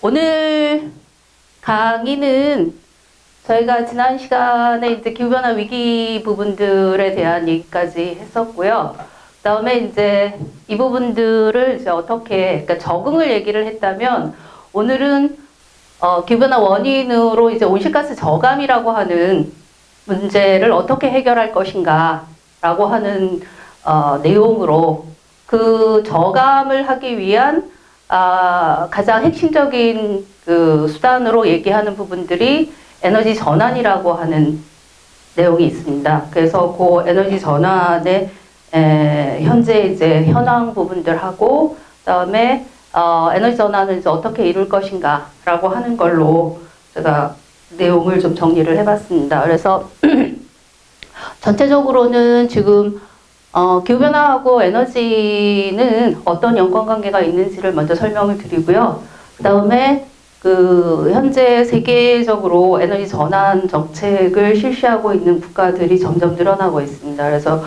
오늘 강의는 저희가 지난 시간에 이제 기후변화 위기 부분들에 대한 얘기까지 했었고요. 그 다음에 이제 이 부분들을 이제 어떻게, 그러니까 적응을 얘기를 했다면, 오늘은 기후변화 원인으로 이제 온실가스 저감이라고 하는 문제를 어떻게 해결할 것인가 라고 하는 내용으로 그 저감을 하기 위한 가장 핵심적인 그 수단으로 얘기하는 부분들이 에너지 전환이라고 하는 내용이 있습니다. 그래서 그 에너지 전환의 현재 이제 현황 부분들하고 그다음에 에너지 전환을 이제 어떻게 이룰 것인가라고 하는 걸로 제가 내용을 좀 정리를 해봤습니다. 그래서 전체적으로는 지금 기후변화하고 에너지는 어떤 연관관계가 있는지를 먼저 설명을 드리고요. 그 다음에 그 현재 세계적으로 에너지 전환 정책을 실시하고 있는 국가들이 점점 늘어나고 있습니다. 그래서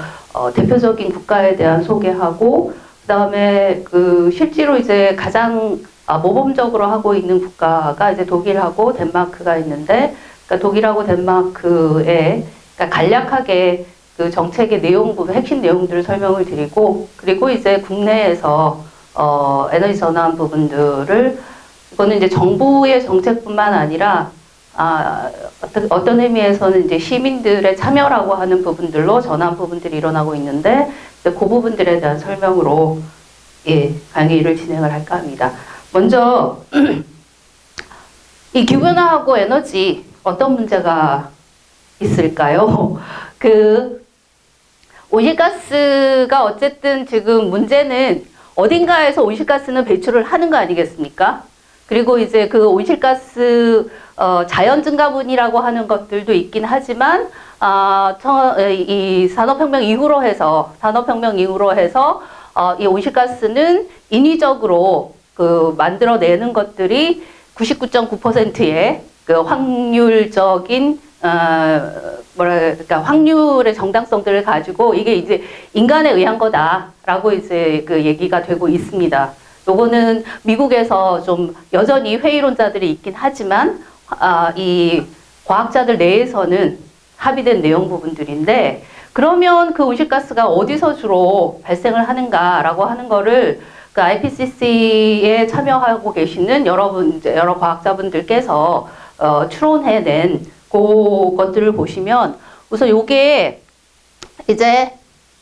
대표적인 국가에 대한 소개하고 그 다음에 그 실제로 이제 가장 모범적으로 하고 있는 국가가 이제 독일하고 덴마크가 있는데, 그러니까 독일하고 덴마크의 그러니까 간략하게 그 정책의 내용 부분, 핵심 내용들을 설명을 드리고, 그리고 이제 국내에서 에너지 전환 부분들을, 이거는 이제 정부의 정책뿐만 아니라 어떤 의미에서는 이제 시민들의 참여라고 하는 부분들로 전환 부분들이 일어나고 있는데, 그 부분들에 대한 설명으로 강의를 진행을 할까 합니다. 먼저 이 기후변화하고 에너지 어떤 문제가 있을까요? 그 온실가스가 어쨌든 지금 문제는 어딘가에서 온실가스는 배출을 하는 거 아니겠습니까? 그리고 이제 그 온실가스 자연 증가분이라고 하는 것들도 있긴 하지만 이 산업혁명 이후로 해서 이 온실가스는 인위적으로 그 만들어내는 것들이 99.9%의 그 확률적인 확률의 정당성들을 가지고 이게 이제 인간에 의한 거다라고 이제 그 얘기가 되고 있습니다. 요거는 미국에서 좀 여전히 회의론자들이 있긴 하지만 이 과학자들 내에서는 합의된 내용 부분들인데, 그러면 그 온실가스가 어디서 주로 발생을 하는가라고 하는 거를 그 IPCC에 참여하고 계시는 여러 과학자분들께서 추론해낸 그것들을 보시면, 우선 요게 이제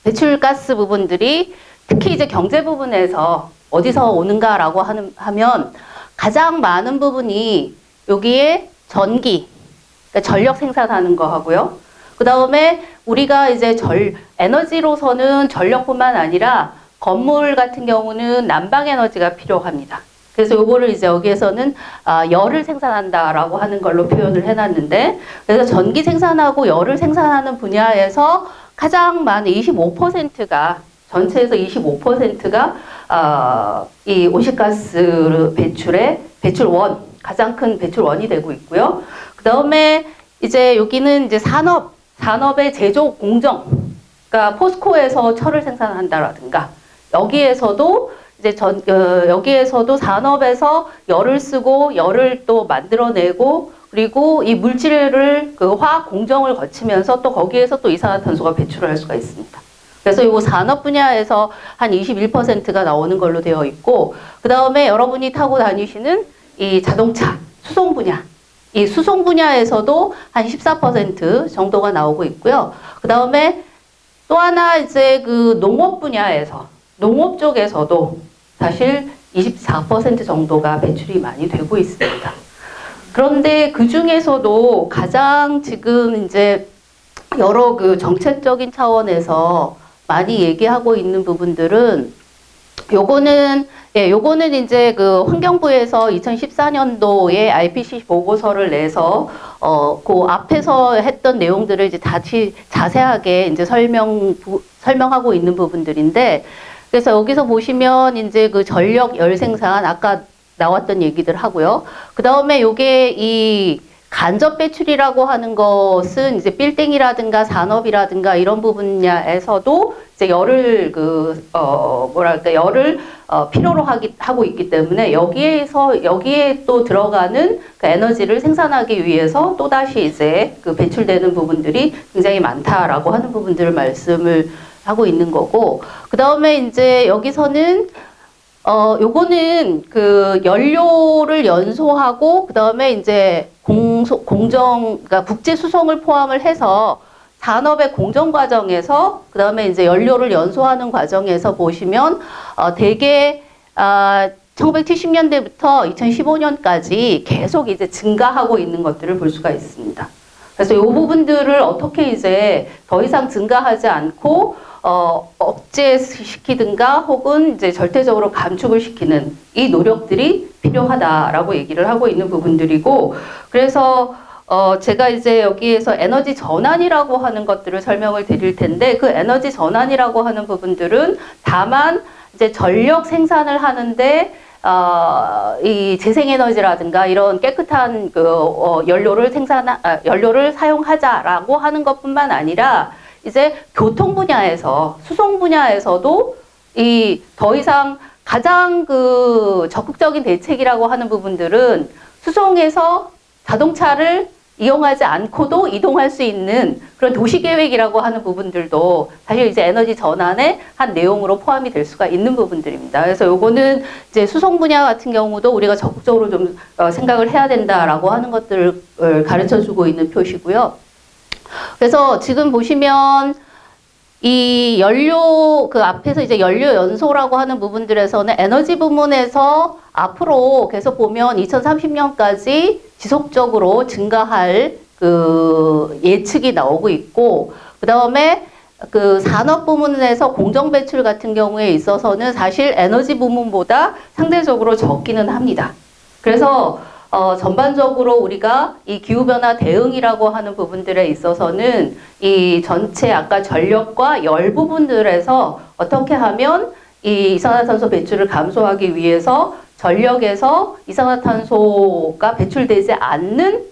배출가스 부분들이 특히 이제 경제 부분에서 어디서 오는가라고 하면 가장 많은 부분이 여기에 전기, 그러니까 전력 생산하는 거 하고요. 그 다음에 우리가 이제 에너지로서는 전력뿐만 아니라 건물 같은 경우는 난방 에너지가 필요합니다. 그래서 요거를 이제 여기에서는 열을 생산한다라고 하는 걸로 표현을 해놨는데, 그래서 전기 생산하고 열을 생산하는 분야에서 가장 많은 25%가 전체에서 25%가 이 온실가스 배출의 배출원, 가장 큰 배출원이 되고 있고요. 그 다음에 이제 여기는 이제 산업의 제조 공정, 그러니까 포스코에서 철을 생산한다라든가, 여기에서도 이제 여기에서도 산업에서 열을 쓰고 열을 또 만들어내고, 그리고 이 물질을 그 화학 공정을 거치면서 또 거기에서 또 이산화탄소가 배출을 할 수가 있습니다. 그래서 이 산업 분야에서 한 21%가 나오는 걸로 되어 있고, 그 다음에 여러분이 타고 다니시는 이 자동차, 수송 분야, 이 수송 분야에서도 한 14% 정도가 나오고 있고요. 그 다음에 또 하나 이제 그 농업 분야에서, 농업 쪽에서도 사실 24% 정도가 배출이 많이 되고 있습니다. 그런데 그 중에서도 가장 지금 이제 여러 그 정책적인 차원에서 많이 얘기하고 있는 부분들은 요거는 이제 그 환경부에서 2014년도에 IPCC 보고서를 내서 그 앞에서 했던 내용들을 이제 다시 자세하게 이제 설명하고 있는 부분들인데, 그래서 여기서 보시면 이제 그 전력 열 생산 아까 나왔던 얘기들 하고요. 그 다음에 요게 이 간접 배출이라고 하는 것은 이제 빌딩이라든가 산업이라든가 이런 분야에서도 이제 열을 열을 필요로 하고 있기 때문에 여기에 또 들어가는 그 에너지를 생산하기 위해서 또다시 이제 그 배출되는 부분들이 굉장히 많다라고 하는 부분들을 말씀을 하고 있는 거고, 그 다음에 이제 여기서는 요거는 그 연료를 연소하고, 그 다음에 이제 그러니까 국제 수송을 포함을 해서 산업의 공정 과정에서, 그 다음에 이제 연료를 연소하는 과정에서 보시면, 대개, 1970년대부터 2015년까지 계속 이제 증가하고 있는 것들을 볼 수가 있습니다. 그래서 이 부분들을 어떻게 이제 더 이상 증가하지 않고, 억제시키든가 혹은 이제 절대적으로 감축을 시키는 이 노력들이 필요하다라고 얘기를 하고 있는 부분들이고, 그래서 제가 이제 여기에서 에너지 전환이라고 하는 것들을 설명을 드릴 텐데, 그 에너지 전환이라고 하는 부분들은 다만 이제 전력 생산을 하는데 이 재생에너지라든가 이런 깨끗한 연료를 사용하자라고 하는 것뿐만 아니라 이제 교통 분야에서, 수송 분야에서도 이 더 이상 가장 그 적극적인 대책이라고 하는 부분들은 수송에서 자동차를 이용하지 않고도 이동할 수 있는 그런 도시계획이라고 하는 부분들도 사실 이제 에너지 전환의 한 내용으로 포함이 될 수가 있는 부분들입니다. 그래서 요거는 이제 수송 분야 같은 경우도 우리가 적극적으로 좀 생각을 해야 된다라고 하는 것들을 가르쳐 주고 있는 표시고요. 그래서 지금 보시면 이 연료, 그 앞에서 이제 연료 연소라고 하는 부분들에서는 에너지 부문에서 앞으로 계속 보면 2030년까지 지속적으로 증가할 그 예측이 나오고 있고, 그 다음에 그 산업 부문에서 공정 배출 같은 경우에 있어서는 사실 에너지 부문보다 상대적으로 적기는 합니다. 그래서 전반적으로 우리가 이 기후변화 대응이라고 하는 부분들에 있어서는 이 전체 아까 전력과 열 부분들에서 어떻게 하면 이 이산화탄소 배출을 감소하기 위해서 전력에서 이산화탄소가 배출되지 않는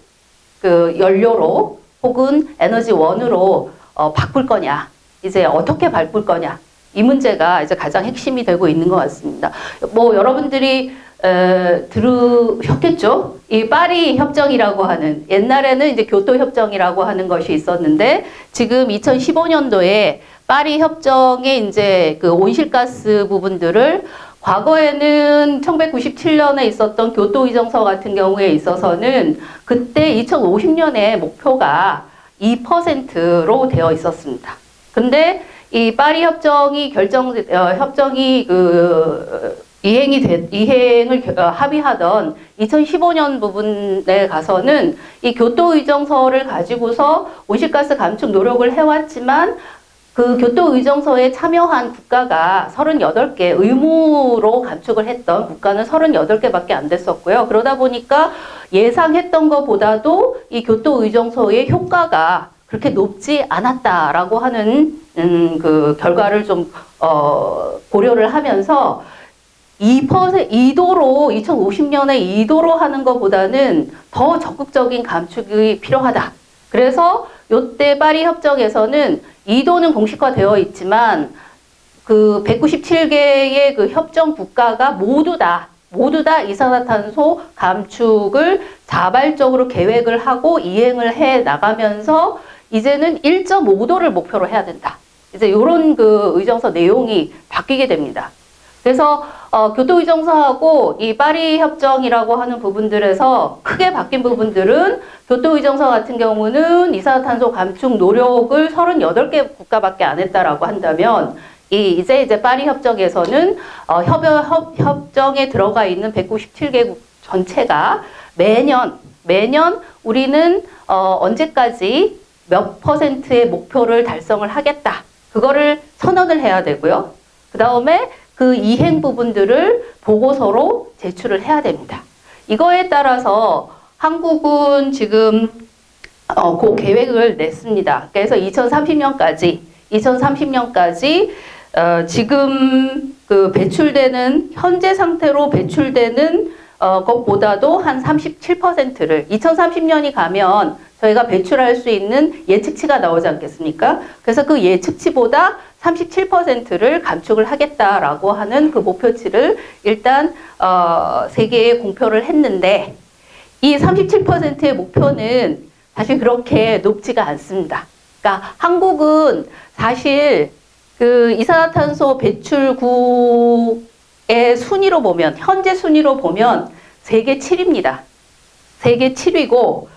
그 연료로 혹은 에너지원으로 바꿀 거냐, 이제 어떻게 바꿀 거냐, 이 문제가 이제 가장 핵심이 되고 있는 것 같습니다. 뭐 여러분들이 들으셨겠죠? 이 파리 협정이라고 하는, 옛날에는 이제 교토 협정이라고 하는 것이 있었는데, 지금 2015년도에 파리 협정에 이제 그 온실가스 부분들을, 과거에는 1997년에 있었던 교토 의정서 같은 경우에 있어서는 그때 2050년에 목표가 2%로 되어 있었습니다. 근데 이 파리 협정이 이행을 합의하던 2015년 부분에 가서는 이 교토 의정서를 가지고서 온실가스 감축 노력을 해왔지만, 그 교토 의정서에 참여한 국가가 38개, 의무로 감축을 했던 국가는 38개밖에 안 됐었고요. 그러다 보니까 예상했던 것보다도 이 교토 의정서의 효과가 그렇게 높지 않았다라고 하는 그 결과를 좀 고려를 하면서 2%, 2050년에 2도로 하는 것보다는 더 적극적인 감축이 필요하다. 그래서 요때 파리 협정에서는 2도는 공식화되어 있지만 그 197개의 그 협정 국가가 모두 다 이산화탄소 감축을 자발적으로 계획을 하고 이행을 해 나가면서 이제는 1.5도를 목표로 해야 된다. 이제 요런 그 의정서 내용이 바뀌게 됩니다. 그래서 교토 의정서하고 이 파리 협정이라고 하는 부분들에서 크게 바뀐 부분들은, 교토 의정서 같은 경우는 이산화탄소 감축 노력을 38개 국가밖에 안 했다라고 한다면, 이제 파리 협정에서는 협정에 들어가 있는 197개국 전체가 매년 우리는 언제까지 몇 %의 목표를 달성을 하겠다. 그거를 선언을 해야 되고요. 그 다음에 그 이행 부분들을 보고서로 제출을 해야 됩니다. 이거에 따라서 한국은 지금 그 계획을 냈습니다. 그래서 2030년까지 지금 그 현재 상태로 배출되는 것보다도 한 37%를 2030년이 가면 저희가 배출할 수 있는 예측치가 나오지 않겠습니까? 그래서 그 예측치보다 37%를 감축을 하겠다라고 하는 그 목표치를 일단 세계에 공표를 했는데 이 37%의 목표는 사실 그렇게 높지가 않습니다. 그러니까 한국은 사실 그 이산화탄소 배출국의 순위로 보면 현재 순위로 보면 세계 7위입니다. 세계 7위고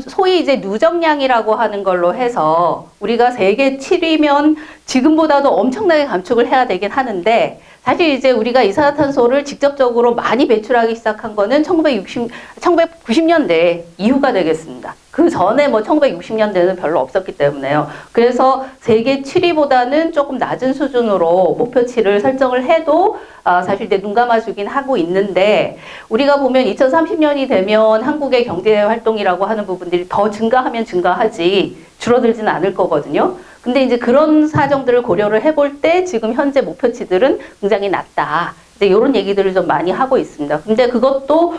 소위 이제 누적량이라고 하는 걸로 해서 우리가 세계 7위면 지금보다도 엄청나게 감축을 해야 되긴 하는데 사실 이제 우리가 이산화탄소를 직접적으로 많이 배출하기 시작한 거는 1990년대 이후가 되겠습니다. 그 전에 뭐 1960년대는 별로 없었기 때문에요. 그래서 세계 7위보다는 조금 낮은 수준으로 목표치를 설정을 해도 사실 이제 눈 감아주긴 하고 있는데 우리가 보면 2030년이 되면 한국의 경제 활동이라고 하는 부분들이 더 증가하면 증가하지 줄어들지는 않을 거거든요. 근데 이제 그런 사정들을 고려를 해볼 때 지금 현재 목표치들은 굉장히 낮다. 이제 이런 얘기들을 좀 많이 하고 있습니다. 근데 그것도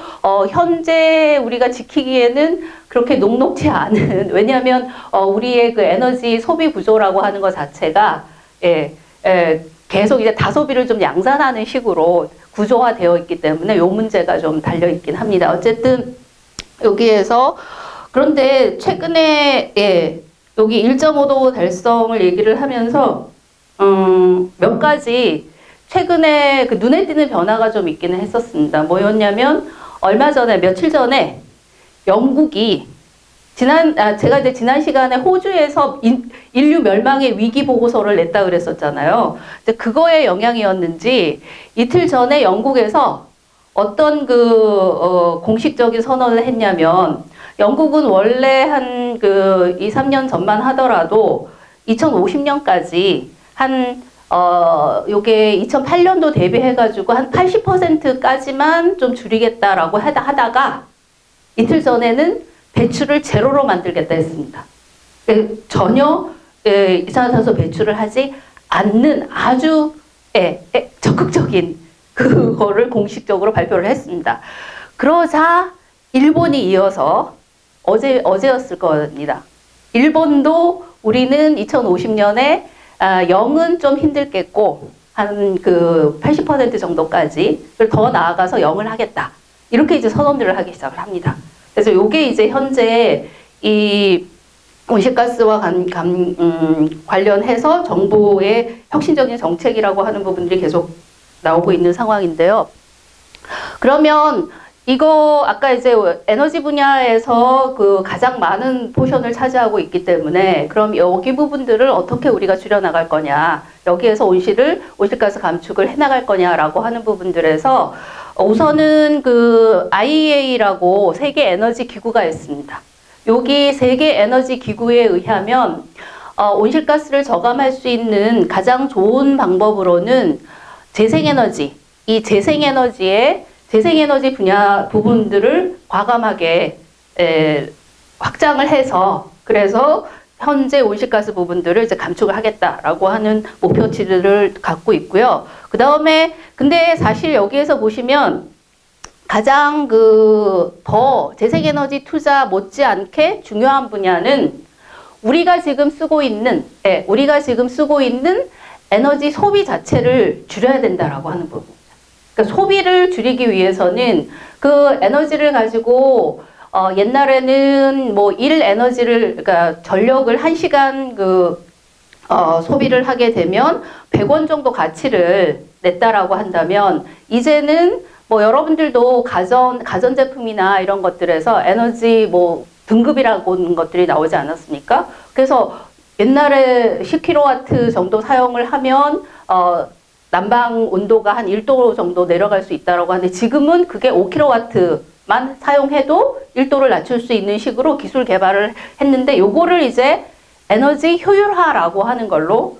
현재 우리가 지키기에는 그렇게 녹록지 않은 왜냐하면 우리의 그 에너지 소비 구조라고 하는 것 자체가 계속 이제 다소비를 좀 양산하는 식으로 구조화되어 있기 때문에 이 문제가 좀 달려 있긴 합니다. 어쨌든 여기에서 그런데 최근에 여기 1.5도 달성을 얘기를 하면서 몇 가지 최근에 그 눈에 띄는 변화가 좀 있기는 했었습니다. 뭐였냐면 얼마 전에 며칠 전에 영국이 제가 이제 지난 시간에 호주에서 인류 멸망의 위기 보고서를 냈다 그랬었잖아요. 근데 그거의 영향이었는지 이틀 전에 영국에서 어떤 공식적인 선언을 했냐면 영국은 원래 한 2, 3년 전만 하더라도 2050년까지 요게 2008년도 대비해가지고 한 80%까지만 좀 줄이겠다라고 하다가 이틀 전에는 배출을 제로로 만들겠다 했습니다. 전혀 이산화탄소 배출을 하지 않는 아주 적극적인 그거를 공식적으로 발표를 했습니다. 그러자 일본이 이어서 어제였을 겁니다. 일본도 우리는 2050년에 0은 좀 힘들겠고 한 80% 정도까지 더 나아가서 0을 하겠다. 이렇게 이제 선언들을 하기 시작을 합니다. 그래서 이게 이제 현재 이 온실가스와 관련해서 정부의 혁신적인 정책이라고 하는 부분들이 계속 나오고 있는 상황인데요. 그러면 이거 아까 이제 에너지 분야에서 가장 많은 포션을 차지하고 있기 때문에 그럼 여기 부분들을 어떻게 우리가 줄여나갈 거냐, 여기에서 온실가스 감축을 해나갈 거냐라고 하는 부분들에서 우선은 IEA라고 세계 에너지 기구가 있습니다. 여기 세계 에너지 기구에 의하면 온실가스를 저감할 수 있는 가장 좋은 방법으로는 재생에너지, 이 재생에너지 분야 부분들을 과감하게 확장을 해서 그래서 현재 온실가스 부분들을 이제 감축을 하겠다라고 하는 목표치들을 갖고 있고요. 그 다음에 근데 사실 여기에서 보시면 가장 더 재생에너지 투자 못지않게 중요한 분야는 우리가 지금 쓰고 있는 에너지 소비 자체를 줄여야 된다라고 하는 부분. 그러니까 소비를 줄이기 위해서는 그 에너지를 가지고 옛날에는 뭐 그러니까 전력을 1시간 소비를 하게 되면 100원 정도 가치를 냈다라고 한다면 이제는 뭐 여러분들도 가전제품이나 이런 것들에서 에너지 뭐 등급이라고 하는 것들이 나오지 않았습니까? 그래서 옛날에 10kW 정도 사용을 하면 난방 온도가 한 1도 정도 내려갈 수 있다고 하는데 지금은 그게 5kW만 사용해도 1도를 낮출 수 있는 식으로 기술 개발을 했는데 요거를 이제 에너지 효율화라고 하는 걸로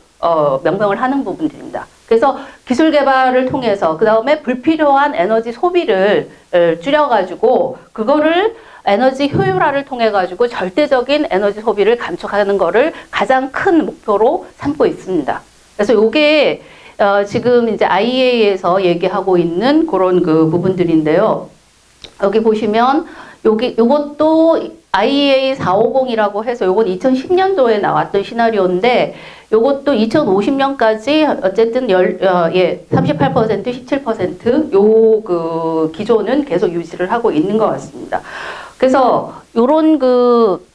명명을 하는 부분들입니다. 그래서 기술 개발을 통해서 그 다음에 불필요한 에너지 소비를 줄여가지고 그거를 에너지 효율화를 통해가지고 절대적인 에너지 소비를 감축하는 거를 가장 큰 목표로 삼고 있습니다. 그래서 요게 지금 이제 IEA에서 얘기하고 있는 그런 그 부분들인데요. 여기 보시면 요것도 IEA 450이라고 해서 요건 2010년도에 나왔던 시나리오인데 요것도 2050년까지 어쨌든 38%, 17% 그 기조는 계속 유지를 하고 있는 것 같습니다. 그래서 요런 그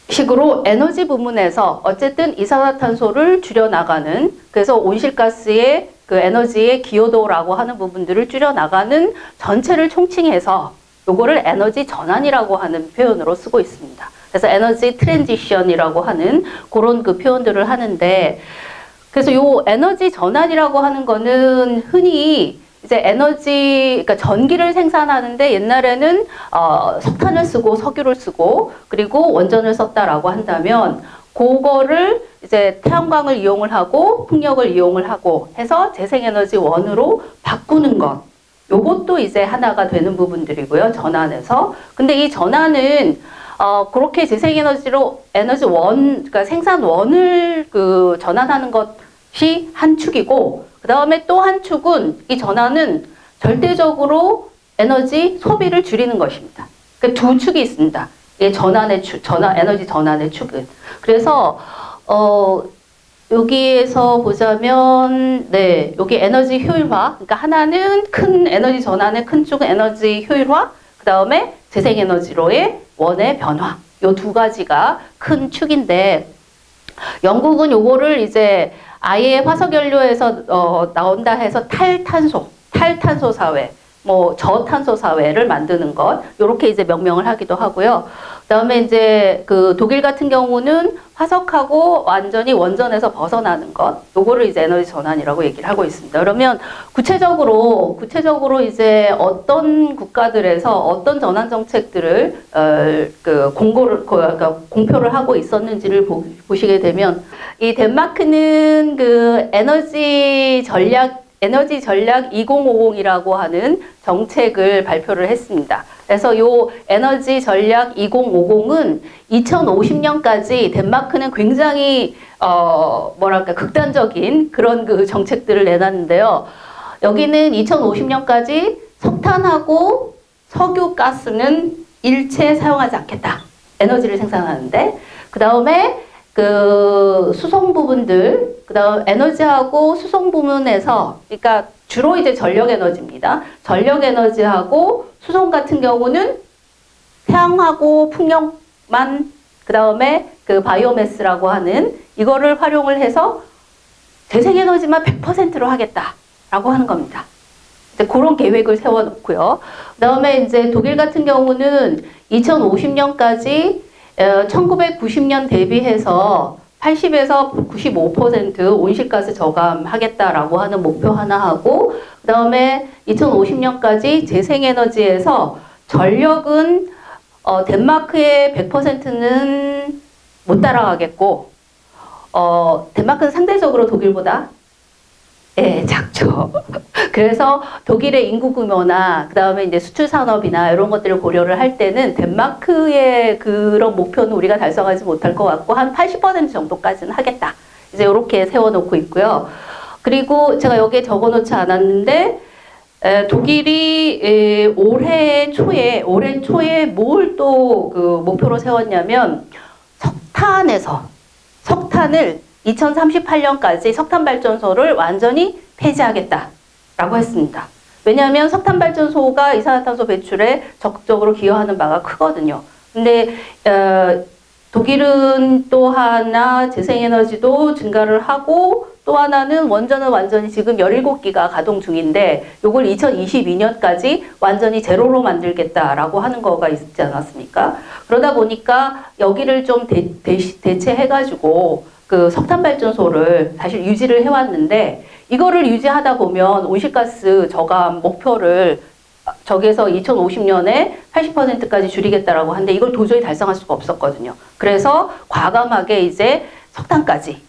식으로 에너지 부문에서 어쨌든 이산화탄소를 줄여나가는, 그래서 온실가스의 그 에너지의 기여도라고 하는 부분들을 줄여나가는 전체를 총칭해서 요거를 에너지 전환이라고 하는 표현으로 쓰고 있습니다. 그래서 에너지 트랜지션이라고 하는 그런 그 표현들을 하는데, 그래서 요 에너지 전환이라고 하는 거는 흔히 이제 에너지, 그러니까 전기를 생산하는데 옛날에는 석탄을 쓰고 석유를 쓰고 그리고 원전을 썼다라고 한다면 그거를 이제 태양광을 이용을 하고 풍력을 이용을 하고 해서 재생에너지 원으로 바꾸는 것. 요것도 이제 하나가 되는 부분들이고요. 전환해서. 근데 이 전환은 그렇게 재생에너지로 에너지 원, 그러니까 생산원을 그 전환하는 것이 한 축이고, 그 다음에 또 한 축은 이 전환은 절대적으로 에너지 소비를 줄이는 것입니다. 그러니까 두 축이 있습니다. 이 전환의 축, 에너지 전환의 축은. 그래서 여기에서 보자면, 네, 여기 에너지 효율화. 그러니까 하나는 큰 에너지 전환의 큰 축은 에너지 효율화, 그 다음에 재생에너지로의 원의 변화. 요 두 가지가 큰 축인데, 영국은 요거를 이제 아예 화석연료에서 나온다 해서 탈탄소 사회, 뭐 저탄소 사회를 만드는 것, 요렇게 이제 명명을 하기도 하고요. 그다음에 이제 그 독일 같은 경우는 화석하고 완전히 원전에서 벗어나는 것, 요거를 이제 에너지 전환이라고 얘기를 하고 있습니다. 그러면 구체적으로 이제 어떤 국가들에서 어떤 전환 정책들을 그러니까 공표를 하고 있었는지를 보시게 되면, 이 덴마크는 그 에너지 전략 2050이라고 하는 정책을 발표를 했습니다. 그래서 요 에너지 전략 2050은 2050년까지 덴마크는 굉장히 뭐랄까 극단적인 그런 그 정책들을 내놨는데요. 여기는 2050년까지 석탄하고 석유 가스는 일체 사용하지 않겠다. 에너지를 생산하는데, 그 다음에 그 수송 부분들, 그 다음 에너지하고 수송 부문에서, 그러니까 주로 이제 전력 에너지입니다. 전력 에너지하고 수송 같은 경우는 태양하고 풍력만, 그 다음에 그 바이오매스라고 하는 이거를 활용을 해서 재생에너지만 100%로 하겠다라고 하는 겁니다. 이제 그런 계획을 세워놓고요. 그 다음에 이제 독일 같은 경우는 2050년까지 1990년 대비해서 80에서 95% 온실가스 저감하겠다라고 하는 목표 하나 하고, 그 다음에 2050년까지 재생에너지에서 전력은 덴마크의 100%는 못 따라가겠고, 덴마크는 상대적으로 독일보다 작죠. 그래서 독일의 인구 규모나 그 다음에 이제 수출 산업이나 이런 것들을 고려를 할 때는 덴마크의 그런 목표는 우리가 달성하지 못할 것 같고 한 80% 정도까지는 하겠다. 이제 이렇게 세워놓고 있고요. 그리고 제가 여기에 적어놓지 않았는데 독일이 올해 초에 뭘 또 그 목표로 세웠냐면 석탄을 2038년까지 석탄 발전소를 완전히 폐지하겠다라고 했습니다. 왜냐하면 석탄 발전소가 이산화탄소 배출에 적극적으로 기여하는 바가 크거든요. 근데 독일은 또 하나 재생에너지도 증가를 하고, 또 하나는 원전은 완전히 지금 17기가 가동 중인데 요걸 2022년까지 완전히 제로로 만들겠다라고 하는 거가 있지 않았습니까? 그러다 보니까 여기를 좀 대체해가지고 그 석탄 발전소를 다시 유지를 해왔는데, 이거를 유지하다 보면 온실가스 저감 목표를 저기에서 2050년에 80%까지 줄이겠다라고 하는데 이걸 도저히 달성할 수가 없었거든요. 그래서 과감하게 이제 석탄까지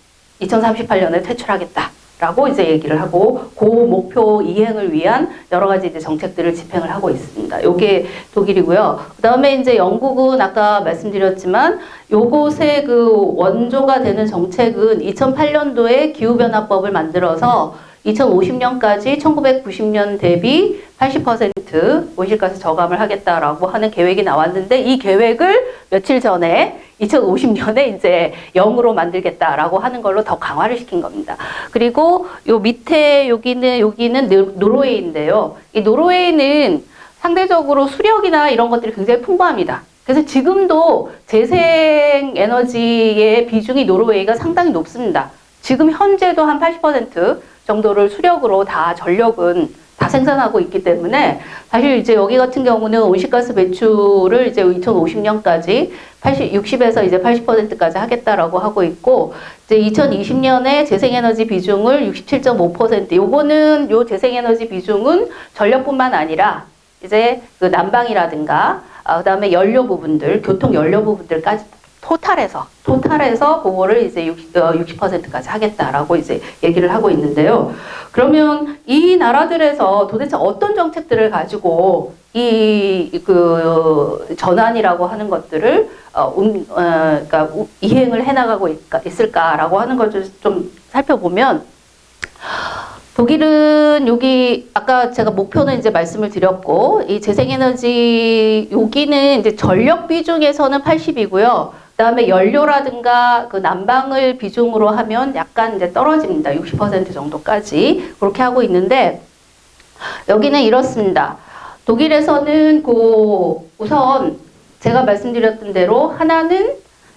2038년에 퇴출하겠다. 라고 이제 얘기를 하고 그 목표 이행을 위한 여러 가지 이제 정책들을 집행을 하고 있습니다. 요게 독일이고요. 그다음에 이제 영국은 아까 말씀드렸지만 요곳의 그 원조가 되는 정책은 2008년도에 기후변화법을 만들어서 2050년까지 1990년 대비 80% 온실가스 저감을 하겠다라고 하는 계획이 나왔는데 이 계획을 며칠 전에 2050년에 이제 0으로 만들겠다라고 하는 걸로 더 강화를 시킨 겁니다. 그리고 요 밑에 여기는 노르웨이인데요. 이 노르웨이는 상대적으로 수력이나 이런 것들이 굉장히 풍부합니다. 그래서 지금도 재생 에너지의 비중이 노르웨이가 상당히 높습니다. 지금 현재도 한 80% 정도를 수력으로 다 전력은 다 생산하고 있기 때문에 사실 이제 여기 같은 경우는 온실가스 배출을 이제 2050년까지 60에서 이제 80%까지 하겠다라고 하고 있고 이제 2020년에 재생에너지 비중을 67.5% 요거는 요 재생에너지 비중은 전력뿐만 아니라 이제 그 난방이라든가 그다음에 연료 부분들, 교통 연료 부분들까지 토탈해서 그거를 이제 60%까지 하겠다라고 이제 얘기를 하고 있는데요. 그러면 이 나라들에서 도대체 어떤 정책들을 가지고 그 전환이라고 하는 것들을 그러니까 이행을 해나가고 있을까라고 하는 걸 좀 살펴보면 독일은 여기 아까 제가 목표는 이제 말씀을 드렸고 이 재생에너지 여기는 이제 전력 비중에서는 80이고요. 그다음에 연료라든가 그 난방을 비중으로 하면 약간 이제 떨어집니다. 60% 정도까지 그렇게 하고 있는데 여기는 이렇습니다. 독일에서는 우선 제가 말씀드렸던 대로 하나는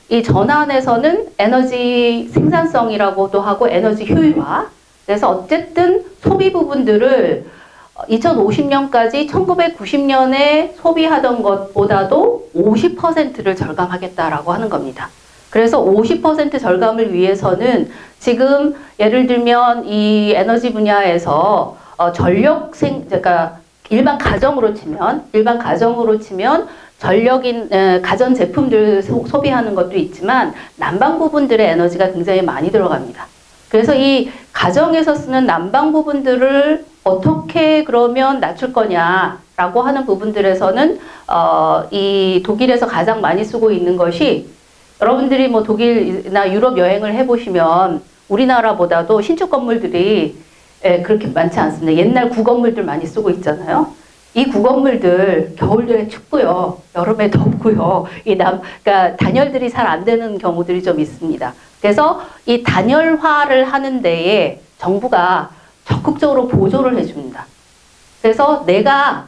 이 전환에서는 에너지 생산성이라고도 하고 에너지 효율화. 그래서 어쨌든 소비 부분들을 2050년까지 1990년에 소비하던 것보다도 50%를 절감하겠다라고 하는 겁니다. 그래서 50% 절감을 위해서는 지금 예를 들면 이 에너지 분야에서 그러니까 일반 가정으로 치면 전력인 가전 제품들 소비하는 것도 있지만 난방 부분들의 에너지가 굉장히 많이 들어갑니다. 그래서 이 가정에서 쓰는 난방 부분들을 어떻게 그러면 낮출 거냐라고 하는 부분들에서는 이 독일에서 가장 많이 쓰고 있는 것이 여러분들이 뭐 독일이나 유럽 여행을 해보시면 우리나라보다도 신축 건물들이 그렇게 많지 않습니다. 옛날 구건물들 많이 쓰고 있잖아요. 이 구건물들 겨울에 춥고요, 여름에 덥고요. 그러니까 단열들이 잘 안 되는 경우들이 좀 있습니다. 그래서 이 단열화를 하는 데에 정부가 적극적으로 보조를 해줍니다. 그래서 내가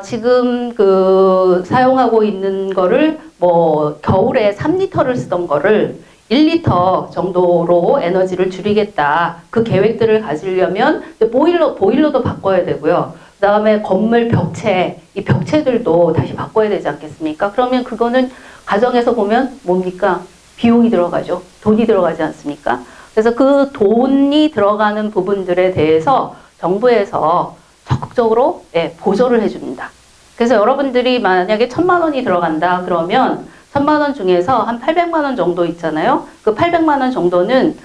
지금 그 사용하고 있는 거를 뭐 겨울에 3리터를 쓰던 거를 1리터 정도로 에너지를 줄이겠다. 그 계획들을 가지려면 보일러도 바꿔야 되고요. 그 다음에 건물 벽체, 이 벽체들도 다시 바꿔야 되지 않겠습니까? 그러면 그거는 가정에서 보면 뭡니까? 비용이 들어가죠. 돈이 들어가지 않습니까? 그래서 그 돈이 들어가는 부분들에 대해서 정부에서 적극적으로 보조를 해줍니다. 그래서 여러분들이 만약에 1,000만 원이 들어간다 그러면 1,000만 원 중에서 한 800만 원 정도 있잖아요. 그 800만 원 정도는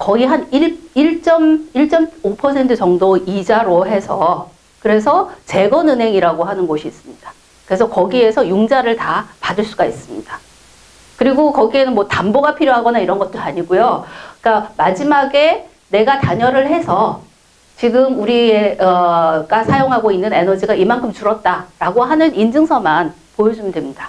거의 한 1.5% 정도 이자로 해서 그래서 재건은행이라고 하는 곳이 있습니다. 그래서 거기에서 융자를 다 받을 수가 있습니다. 그리고 거기에는 뭐 담보가 필요하거나 이런 것도 아니고요. 그러니까 마지막에 내가 단열을 해서 지금 우리가 사용하고 있는 에너지가 이만큼 줄었다라고 하는 인증서만 보여주면 됩니다.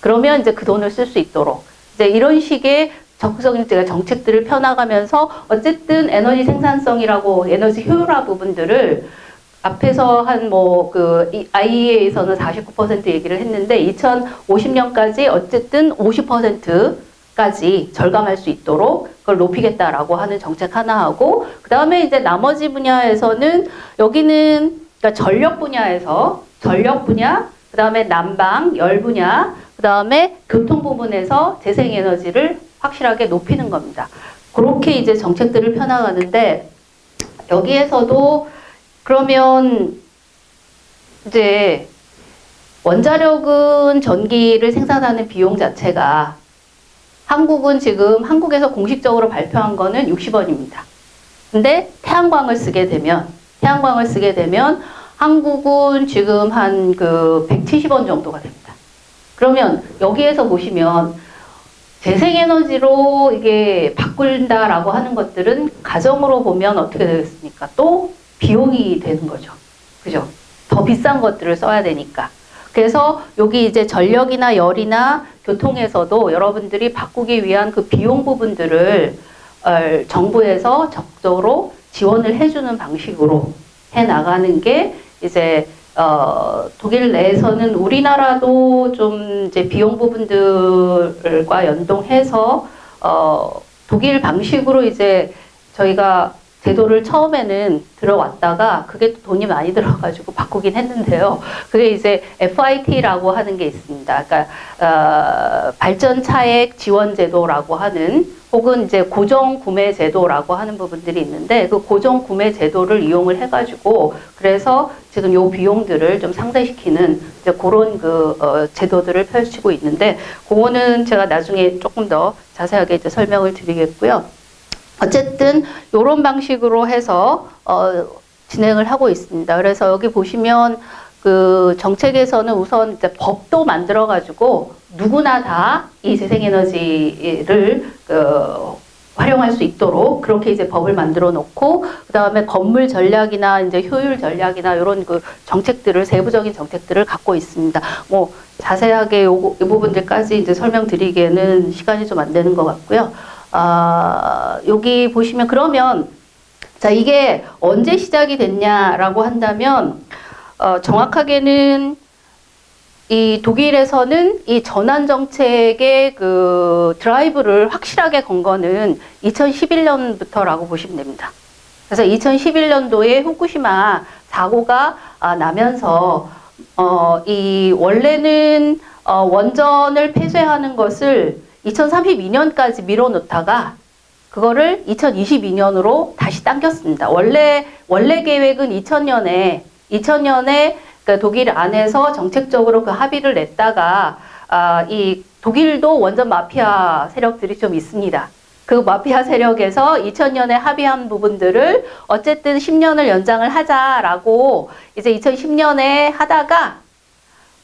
그러면 이제 그 돈을 쓸 수 있도록 이제 이런 식의 적극적인 정책들을 펴나가면서 어쨌든 에너지 생산성이라고 에너지 효율화 부분들을 앞에서 한 그 IEA에서는 49% 얘기를 했는데 2050년까지 어쨌든 50%까지 절감할 수 있도록 그걸 높이겠다라고 하는 정책 하나 하고 그 다음에 이제 나머지 분야에서는 여기는 그러니까 전력 분야, 그 다음에 난방, 열 분야, 그 다음에 교통 부분에서 재생에너지를 확실하게 높이는 겁니다. 그렇게 이제 정책들을 펴나가는데 여기에서도 그러면 이제 원자력은 전기를 생산하는 비용 자체가 한국은 지금 한국에서 공식적으로 발표한 거는 60원입니다. 근데 태양광을 쓰게 되면 한국은 지금 한 그 170원 정도가 됩니다. 그러면 여기에서 보시면 재생에너지로 이게 바꾼다라고 하는 것들은 가정으로 보면 어떻게 되겠습니까? 또 비용이 되는 거죠. 그죠? 더 비싼 것들을 써야 되니까. 그래서 여기 이제 전력이나 열이나 교통에서도 여러분들이 바꾸기 위한 그 비용 부분들을 정부에서 적극적으로 지원을 해주는 방식으로 해 나가는 게 이제 독일 내에서는 우리나라도 좀 이제 비용 부분들과 연동해서 독일 방식으로 이제 저희가 제도를 처음에는 들어왔다가 그게 돈이 많이 들어가지고 바꾸긴 했는데요. 그게 이제 FIT라고 하는 게 있습니다. 그러니까 발전 차액 지원 제도라고 하는 혹은 이제 고정 구매 제도라고 하는 부분들이 있는데 그 고정 구매 제도를 이용을 해가지고 그래서 지금 요 비용들을 좀 상쇄시키는 이제 그런 제도들을 펼치고 있는데 그거는 제가 나중에 조금 더 자세하게 이제 설명을 드리겠고요. 어쨌든 이런 방식으로 해서 진행을 하고 있습니다. 그래서 여기 보시면 그 정책에서는 우선 이제 법도 만들어 가지고 누구나 다 이 재생에너지를 활용할 수 있도록 그렇게 이제 법을 만들어 놓고 그 다음에 건물 전략이나 이제 효율 전략이나 이런 그 정책들을 세부적인 정책들을 갖고 있습니다. 뭐 자세하게 이 부분들까지 이제 설명드리기에는 시간이 좀 안 되는 것 같고요. 여기 보시면 그러면 자 이게 언제 시작이 됐냐라고 한다면 정확하게는 이 독일에서는 이 전환 정책의 그 드라이브를 확실하게 건 거는 2011년부터라고 보시면 됩니다. 그래서 2011년도에 후쿠시마 사고가 나면서 이 원래는 원전을 폐쇄하는 것을 2032년까지 밀어놓다가 그거를 2022년으로 다시 당겼습니다. 원래 계획은 2000년에 그 독일 안에서 정책적으로 그 합의를 냈다가 이 독일도 원전 마피아 세력들이 좀 있습니다. 그 마피아 세력에서 2000년에 합의한 부분들을 어쨌든 10년을 연장을 하자라고 이제 2010년에 하다가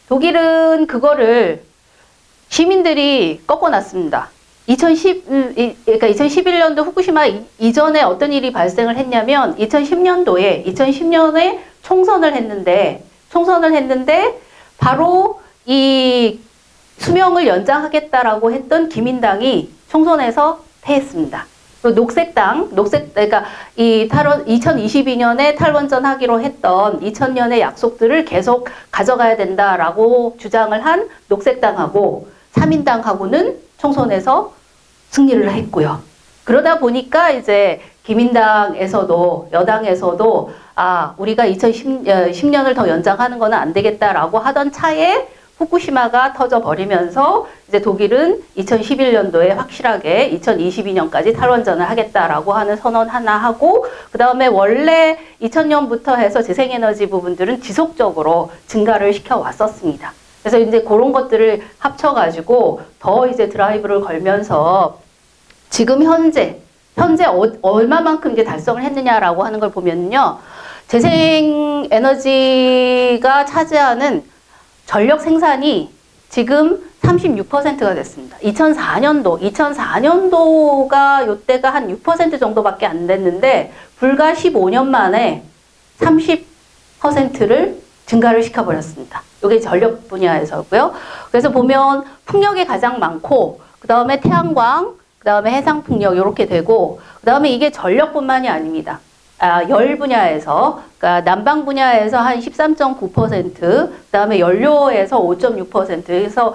독일은 그거를 시민들이 꺾어놨습니다. 그러니까 2011년도 후쿠시마 이전에 어떤 일이 발생을 했냐면 2010년에 총선을 했는데 바로 이 수명을 연장하겠다라고 했던 기민당이 총선에서 패했습니다. 그러니까 이 2022년에 탈원전 하기로 했던 2000년의 약속들을 계속 가져가야 된다라고 주장을 한 녹색당하고 3인당하고는 총선에서 승리를 했고요. 그러다 보니까 이제 기민당에서도 여당에서도 우리가 2010년을 더 연장하는 거는 안 되겠다라고 하던 차에 후쿠시마가 터져버리면서 이제 독일은 2011년도에 확실하게 2022년까지 탈원전을 하겠다라고 하는 선언 하나 하고 그 다음에 원래 2000년부터 해서 재생에너지 부분들은 지속적으로 증가를 시켜 왔었습니다. 그래서 이제 그런 것들을 합쳐가지고 더 이제 드라이브를 걸면서 지금 현재 얼마만큼 이제 달성을 했느냐라고 하는 걸 보면요. 재생에너지가 차지하는 전력 생산이 지금 36%가 됐습니다. 2004년도가 요때가 한 6% 정도밖에 안 됐는데 불과 15년 만에 30%를 증가를 시켜버렸습니다. 이게 전력 분야에서고요. 그래서 보면 풍력이 가장 많고 그 다음에 태양광, 그 다음에 해상풍력 이렇게 되고 그 다음에 이게 전력뿐만이 아닙니다. 열 분야에서 그러니까 난방 분야에서 한 13.9%, 그 다음에 연료에서 5.6%. 그래서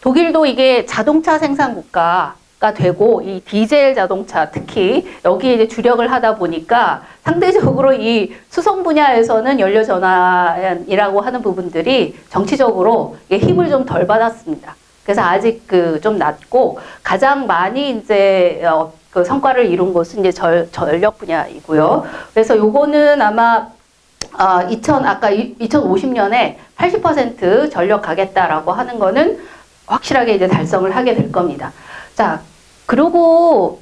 독일도 이게 자동차 생산 국가가 되고 이 디젤 자동차 특히 여기에 이제 주력을 하다 보니까 상대적으로 이 수송 분야에서는 연료 전환이라고 하는 부분들이 정치적으로 힘을 좀 덜 받았습니다. 그래서 아직 좀 낮고 가장 많이 이제 그 성과를 이룬 것은 이제 전력 분야이고요. 그래서 요거는 아마 아까 2050년에 80% 전력 가겠다라고 하는 거는 확실하게 이제 달성을 하게 될 겁니다. 자, 그리고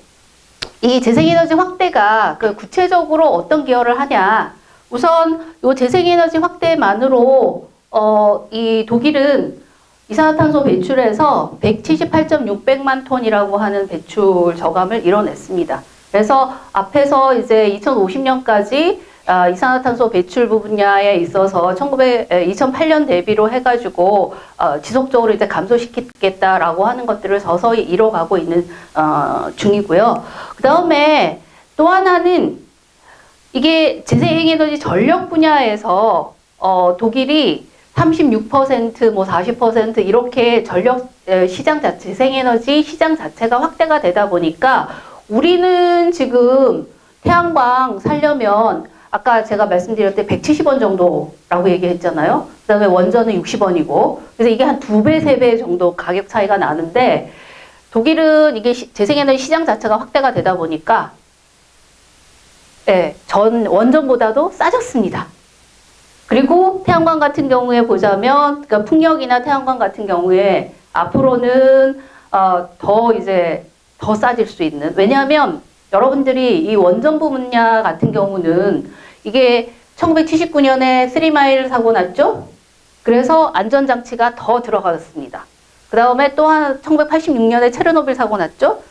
이 재생에너지 확대가 그 구체적으로 어떤 기여를 하냐. 우선 이 재생에너지 확대만으로 이 독일은 이산화탄소 배출에서 178.600만 톤이라고 하는 배출 저감을 이뤄냈습니다. 그래서 앞에서 이제 2050년까지 이산화탄소 배출 분야에 있어서 2008년 대비로 해가지고 지속적으로 이제 감소시키겠다라고 하는 것들을 서서히 이뤄가고 있는 중이고요. 그 다음에 또 하나는 이게 재생에너지 전력 분야에서 독일이 36%, 뭐 40% 이렇게 전력 시장 자체, 재생에너지 시장 자체가 확대가 되다 보니까 우리는 지금 태양광 살려면 아까 제가 말씀드렸을 때 170원 정도라고 얘기했잖아요. 그 다음에 원전은 60원이고. 그래서 이게 한 2배, 3배 정도 가격 차이가 나는데 독일은 이게 재생에너지 시장 자체가 확대가 되다 보니까 예, 원전보다도 싸졌습니다. 그리고 태양광 같은 경우에 보자면, 그러니까 풍력이나 태양광 같은 경우에 앞으로는 더 싸질 수 있는. 왜냐하면 여러분들이 이 원전 분야 같은 경우는 이게 1979년에 3마일 사고 났죠? 그래서 안전장치가 더 들어갔습니다. 그 다음에 또한 1986년에 체르노빌 사고 났죠?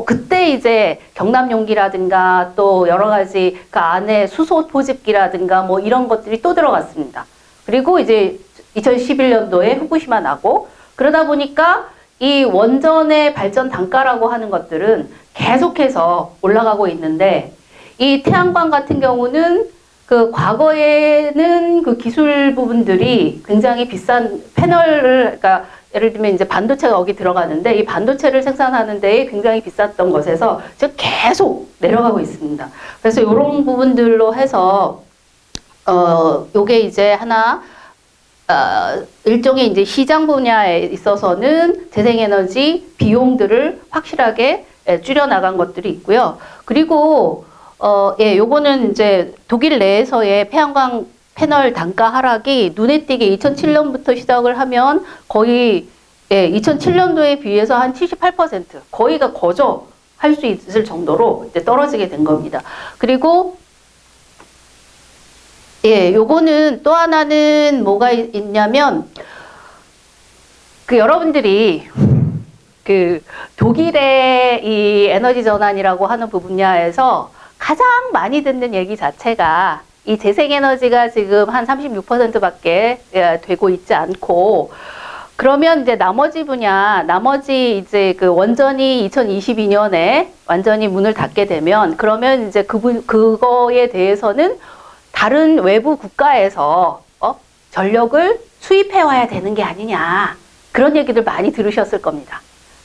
그때 이제 경남용기라든가 또 여러 가지 그 안에 수소 포집기라든가 뭐 이런 것들이 또 들어갔습니다. 그리고 이제 2011년도에 후쿠시마 나고 그러다 보니까 이 원전의 발전 단가라고 하는 것들은 계속해서 올라가고 있는데 이 태양광 같은 경우는 그 과거에는 그 기술 부분들이 굉장히 비싼 패널을, 그러니까 예를 들면 이제 반도체가 여기 들어가는데 이 반도체를 생산하는 데에 굉장히 비쌌던 것에서 지금 계속 내려가고 있습니다. 그래서 이런 부분들로 해서 요게 이제 하나 일종의 이제 시장 분야에 있어서는 재생에너지 비용들을 확실하게 줄여 나간 것들이 있고요. 그리고 예, 요거는 이제 독일 내에서의 태양광 패널 단가 하락이 눈에 띄게 2007년부터 시작을 하면 거의 2007년도에 비해서 한 78% 거의가 거저할 수 있을 정도로 이제 떨어지게 된 겁니다. 그리고 예, 요거는 또 하나는 뭐가 있냐면 그 여러분들이 그 독일의 이 에너지 전환이라고 하는 분야에서 가장 많이 듣는 얘기 자체가 이 재생에너지가 지금 한 36%밖에 되고 있지 않고 그러면 이제 나머지 분야, 나머지 이제 그 원전이 2022년에 완전히 문을 닫게 되면 그러면 이제 그거에 대해서는 다른 외부 국가에서 전력을 수입해 와야 되는 게 아니냐 그런 얘기들 많이 들으셨을 겁니다.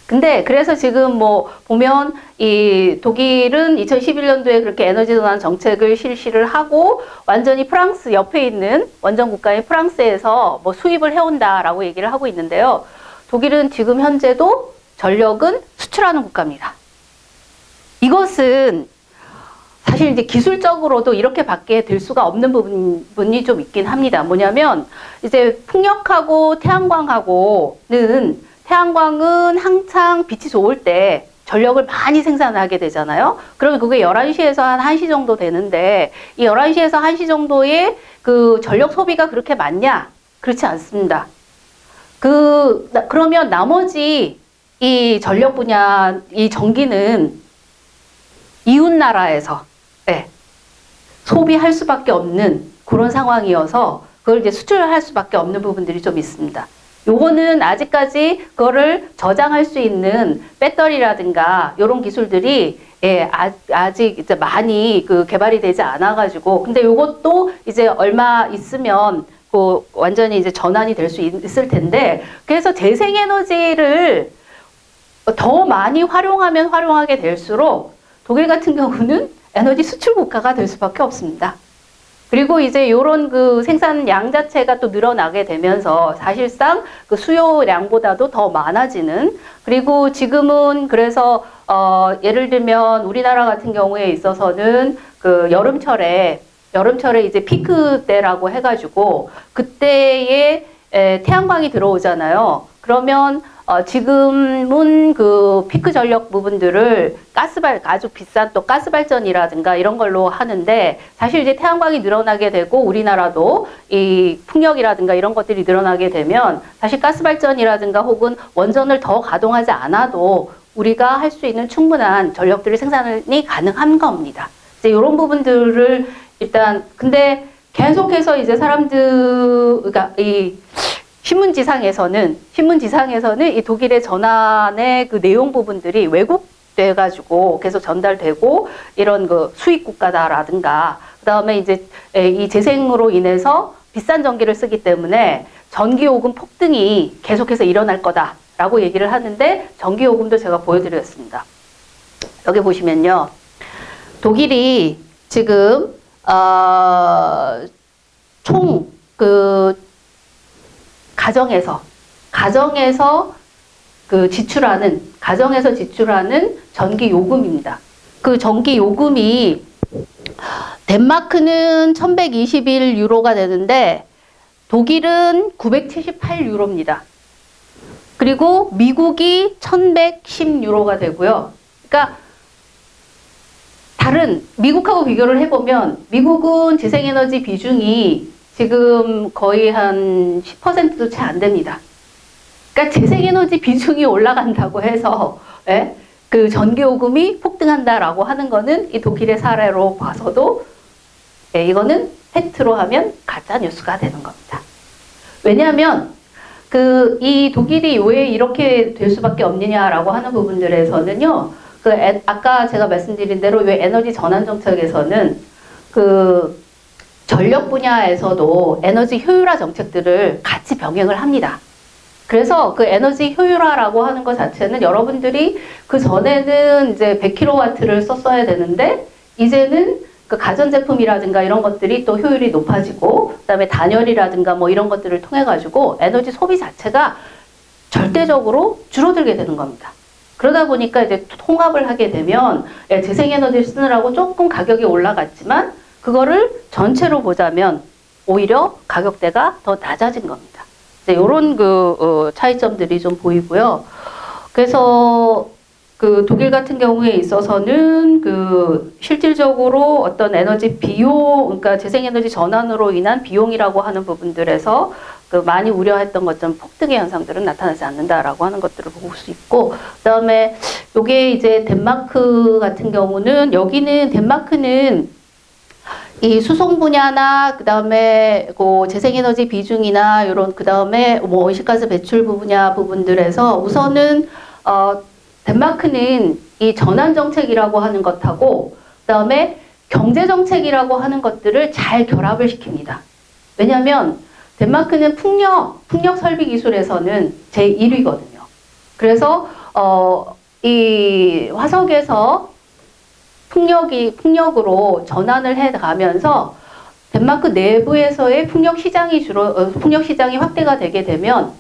근데 그래서 지금 뭐 보면 이 독일은 2011년도에 그렇게 에너지 전환 정책을 실시를 하고 완전히 프랑스 옆에 있는 원전 국가인 프랑스에서 뭐 수입을 해온다라고 얘기를 하고 있는데요. 독일은 지금 현재도 전력은 수출하는 국가입니다. 이것은 사실 이제 기술적으로도 이렇게밖에 될 수가 없는 부분이 좀 있긴 합니다. 뭐냐면 이제 풍력하고 태양광은 한창 빛이 좋을 때 전력을 많이 생산하게 되잖아요. 그러면 그게 11시에서 한 1시 정도 되는데 이 11시에서 1시 정도의 그 전력 소비가 그렇게 많냐? 그렇지 않습니다. 그러면 나머지 이 전력 분야, 이 전기는 이웃 나라에서 소비할 수밖에 없는 그런 상황이어서 그걸 이제 수출할 수밖에 없는 부분들이 좀 있습니다. 요거는 아직까지 그거를 저장할 수 있는 배터리라든가 이런 기술들이 아직 이제 많이 그 개발이 되지 않아가지고 근데 요것도 이제 얼마 있으면 그 완전히 이제 전환이 될 수 있을 텐데 그래서 재생에너지를 더 많이 활용하면 활용하게 될수록 독일 같은 경우는 에너지 수출 국가가 될 수밖에 없습니다. 그리고 이제 요런 그 생산량 자체가 또 늘어나게 되면서 사실상 그 수요량보다도 더 많아지는 그리고 지금은 그래서 예를 들면 우리나라 같은 경우에 있어서는 그 여름철에 이제 피크 때라고 해가지고 그때에 태양광이 들어오잖아요. 그러면 지금은 그 피크 전력 부분들을 아주 비싼 또 가스발전이라든가 이런 걸로 하는데, 사실 이제 태양광이 늘어나게 되고 우리나라도 이 풍력이라든가 이런 것들이 늘어나게 되면 사실 가스발전이라든가 혹은 원전을 더 가동하지 않아도 우리가 할 수 있는 충분한 전력들이 생산이 가능한 겁니다. 이제 이런 부분들을 일단, 근데 계속해서 이제 그러니까 이 신문지상에서는 이 독일의 전환의 그 내용 부분들이 왜곡돼가지고 계속 전달되고, 이런 그 수입 국가다라든가, 그 다음에 이제 이 재생으로 인해서 비싼 전기를 쓰기 때문에 전기요금 폭등이 계속해서 일어날 거다라고 얘기를 하는데, 전기요금도 제가 보여드렸습니다. 여기 보시면요, 독일이 지금 총 그 가정에서 지출하는 전기 요금입니다. 그 전기 요금이 덴마크는 1121유로가 되는데 독일은 978유로입니다. 그리고 미국이 1110유로가 되고요. 그러니까 미국하고 비교를 해보면 미국은 재생에너지 비중이 지금 거의 한 10%도 채 안 됩니다. 그러니까 재생에너지 비중이 올라간다고 해서 그 전기요금이 폭등한다라고 하는 거는 이 독일의 사례로 봐서도 이거는 팩트로 하면 가짜 뉴스가 되는 겁니다. 왜냐하면 이 독일이 왜 이렇게 될 수밖에 없느냐라고 하는 부분들에서는요, 아까 제가 말씀드린 대로 왜 에너지 전환 정책에서는 전력 분야에서도 에너지 효율화 정책들을 같이 병행을 합니다. 그래서 그 에너지 효율화라고 하는 것 자체는 여러분들이 그 전에는 이제 100kW를 썼어야 되는데 이제는 그 가전제품이라든가 이런 것들이 또 효율이 높아지고, 그다음에 단열이라든가 뭐 이런 것들을 통해 가지고 에너지 소비 자체가 절대적으로 줄어들게 되는 겁니다. 그러다 보니까 이제 통합을 하게 되면 재생에너지를 쓰느라고 조금 가격이 올라갔지만 그거를 전체로 보자면 오히려 가격대가 더 낮아진 겁니다. 이런 차이점들이 좀 보이고요. 그래서 독일 같은 경우에 있어서는 실질적으로 어떤 에너지 비용, 그러니까 재생에너지 전환으로 인한 비용이라고 하는 부분들에서 많이 우려했던 것처럼 폭등의 현상들은 나타나지 않는다라고 하는 것들을 볼 수 있고, 그다음에 요게 이제 덴마크 같은 경우는, 덴마크는 이 수송 분야나 그다음에 재생에너지 비중이나 요런, 그다음에 뭐 온실가스 배출 분야 부분들에서 우선은 덴마크는 이 전환 정책이라고 하는 것하고 그다음에 경제 정책이라고 하는 것들을 잘 결합을 시킵니다. 왜냐하면 덴마크는 풍력 설비 기술에서는 제1위거든요. 그래서 이 화석에서 풍력으로 전환을 해 가면서 덴마크 내부에서의 풍력 시장이 확대가 되게 되면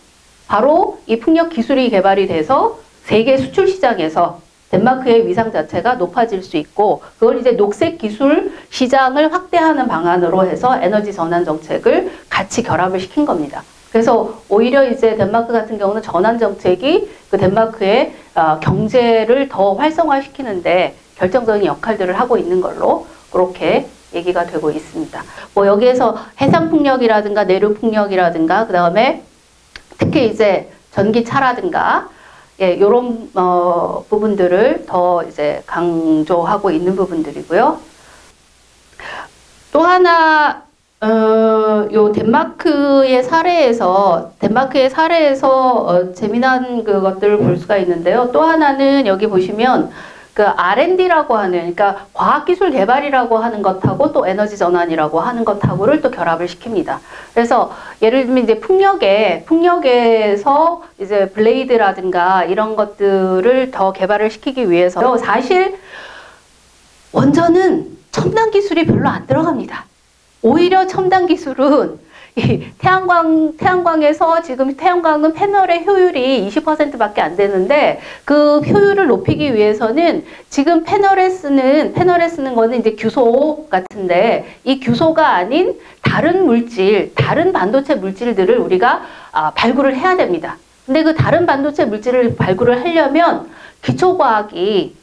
바로 이 풍력 기술이 개발이 돼서 세계 수출 시장에서 덴마크의 위상 자체가 높아질 수 있고, 그걸 이제 녹색 기술 시장을 확대하는 방안으로 해서 에너지 전환 정책을 같이 결합을 시킨 겁니다. 그래서 오히려 이제 덴마크 같은 경우는 전환 정책이 덴마크의 경제를 더 활성화시키는데 결정적인 역할들을 하고 있는 걸로 그렇게 얘기가 되고 있습니다. 뭐 여기에서 해상 풍력이라든가 내륙 풍력이라든가 그다음에 특히 이제 전기차라든가 이런 부분들을 더 이제 강조하고 있는 부분들이고요. 또 하나 요 덴마크의 사례에서 재미난 것들을 볼 수가 있는데요. 또 하나는 여기 보시면 R&D라고 하는, 그러니까 과학기술 개발이라고 하는 것하고 또 에너지 전환이라고 하는 것하고를 또 결합을 시킵니다. 그래서 예를 들면 이제 풍력에서 이제 블레이드라든가 이런 것들을 더 개발을 시키기 위해서 사실 원전은 첨단 기술이 별로 안 들어갑니다. 오히려 첨단 기술은 이 태양광에서 지금 태양광은 패널의 효율이 20%밖에 안 되는데 그 효율을 높이기 위해서는 지금 패널에 쓰는 거는 이제 규소 같은데 이 규소가 아닌 다른 반도체 물질들을 우리가 발굴을 해야 됩니다. 근데 그 다른 반도체 물질을 발굴을 하려면 기초과학이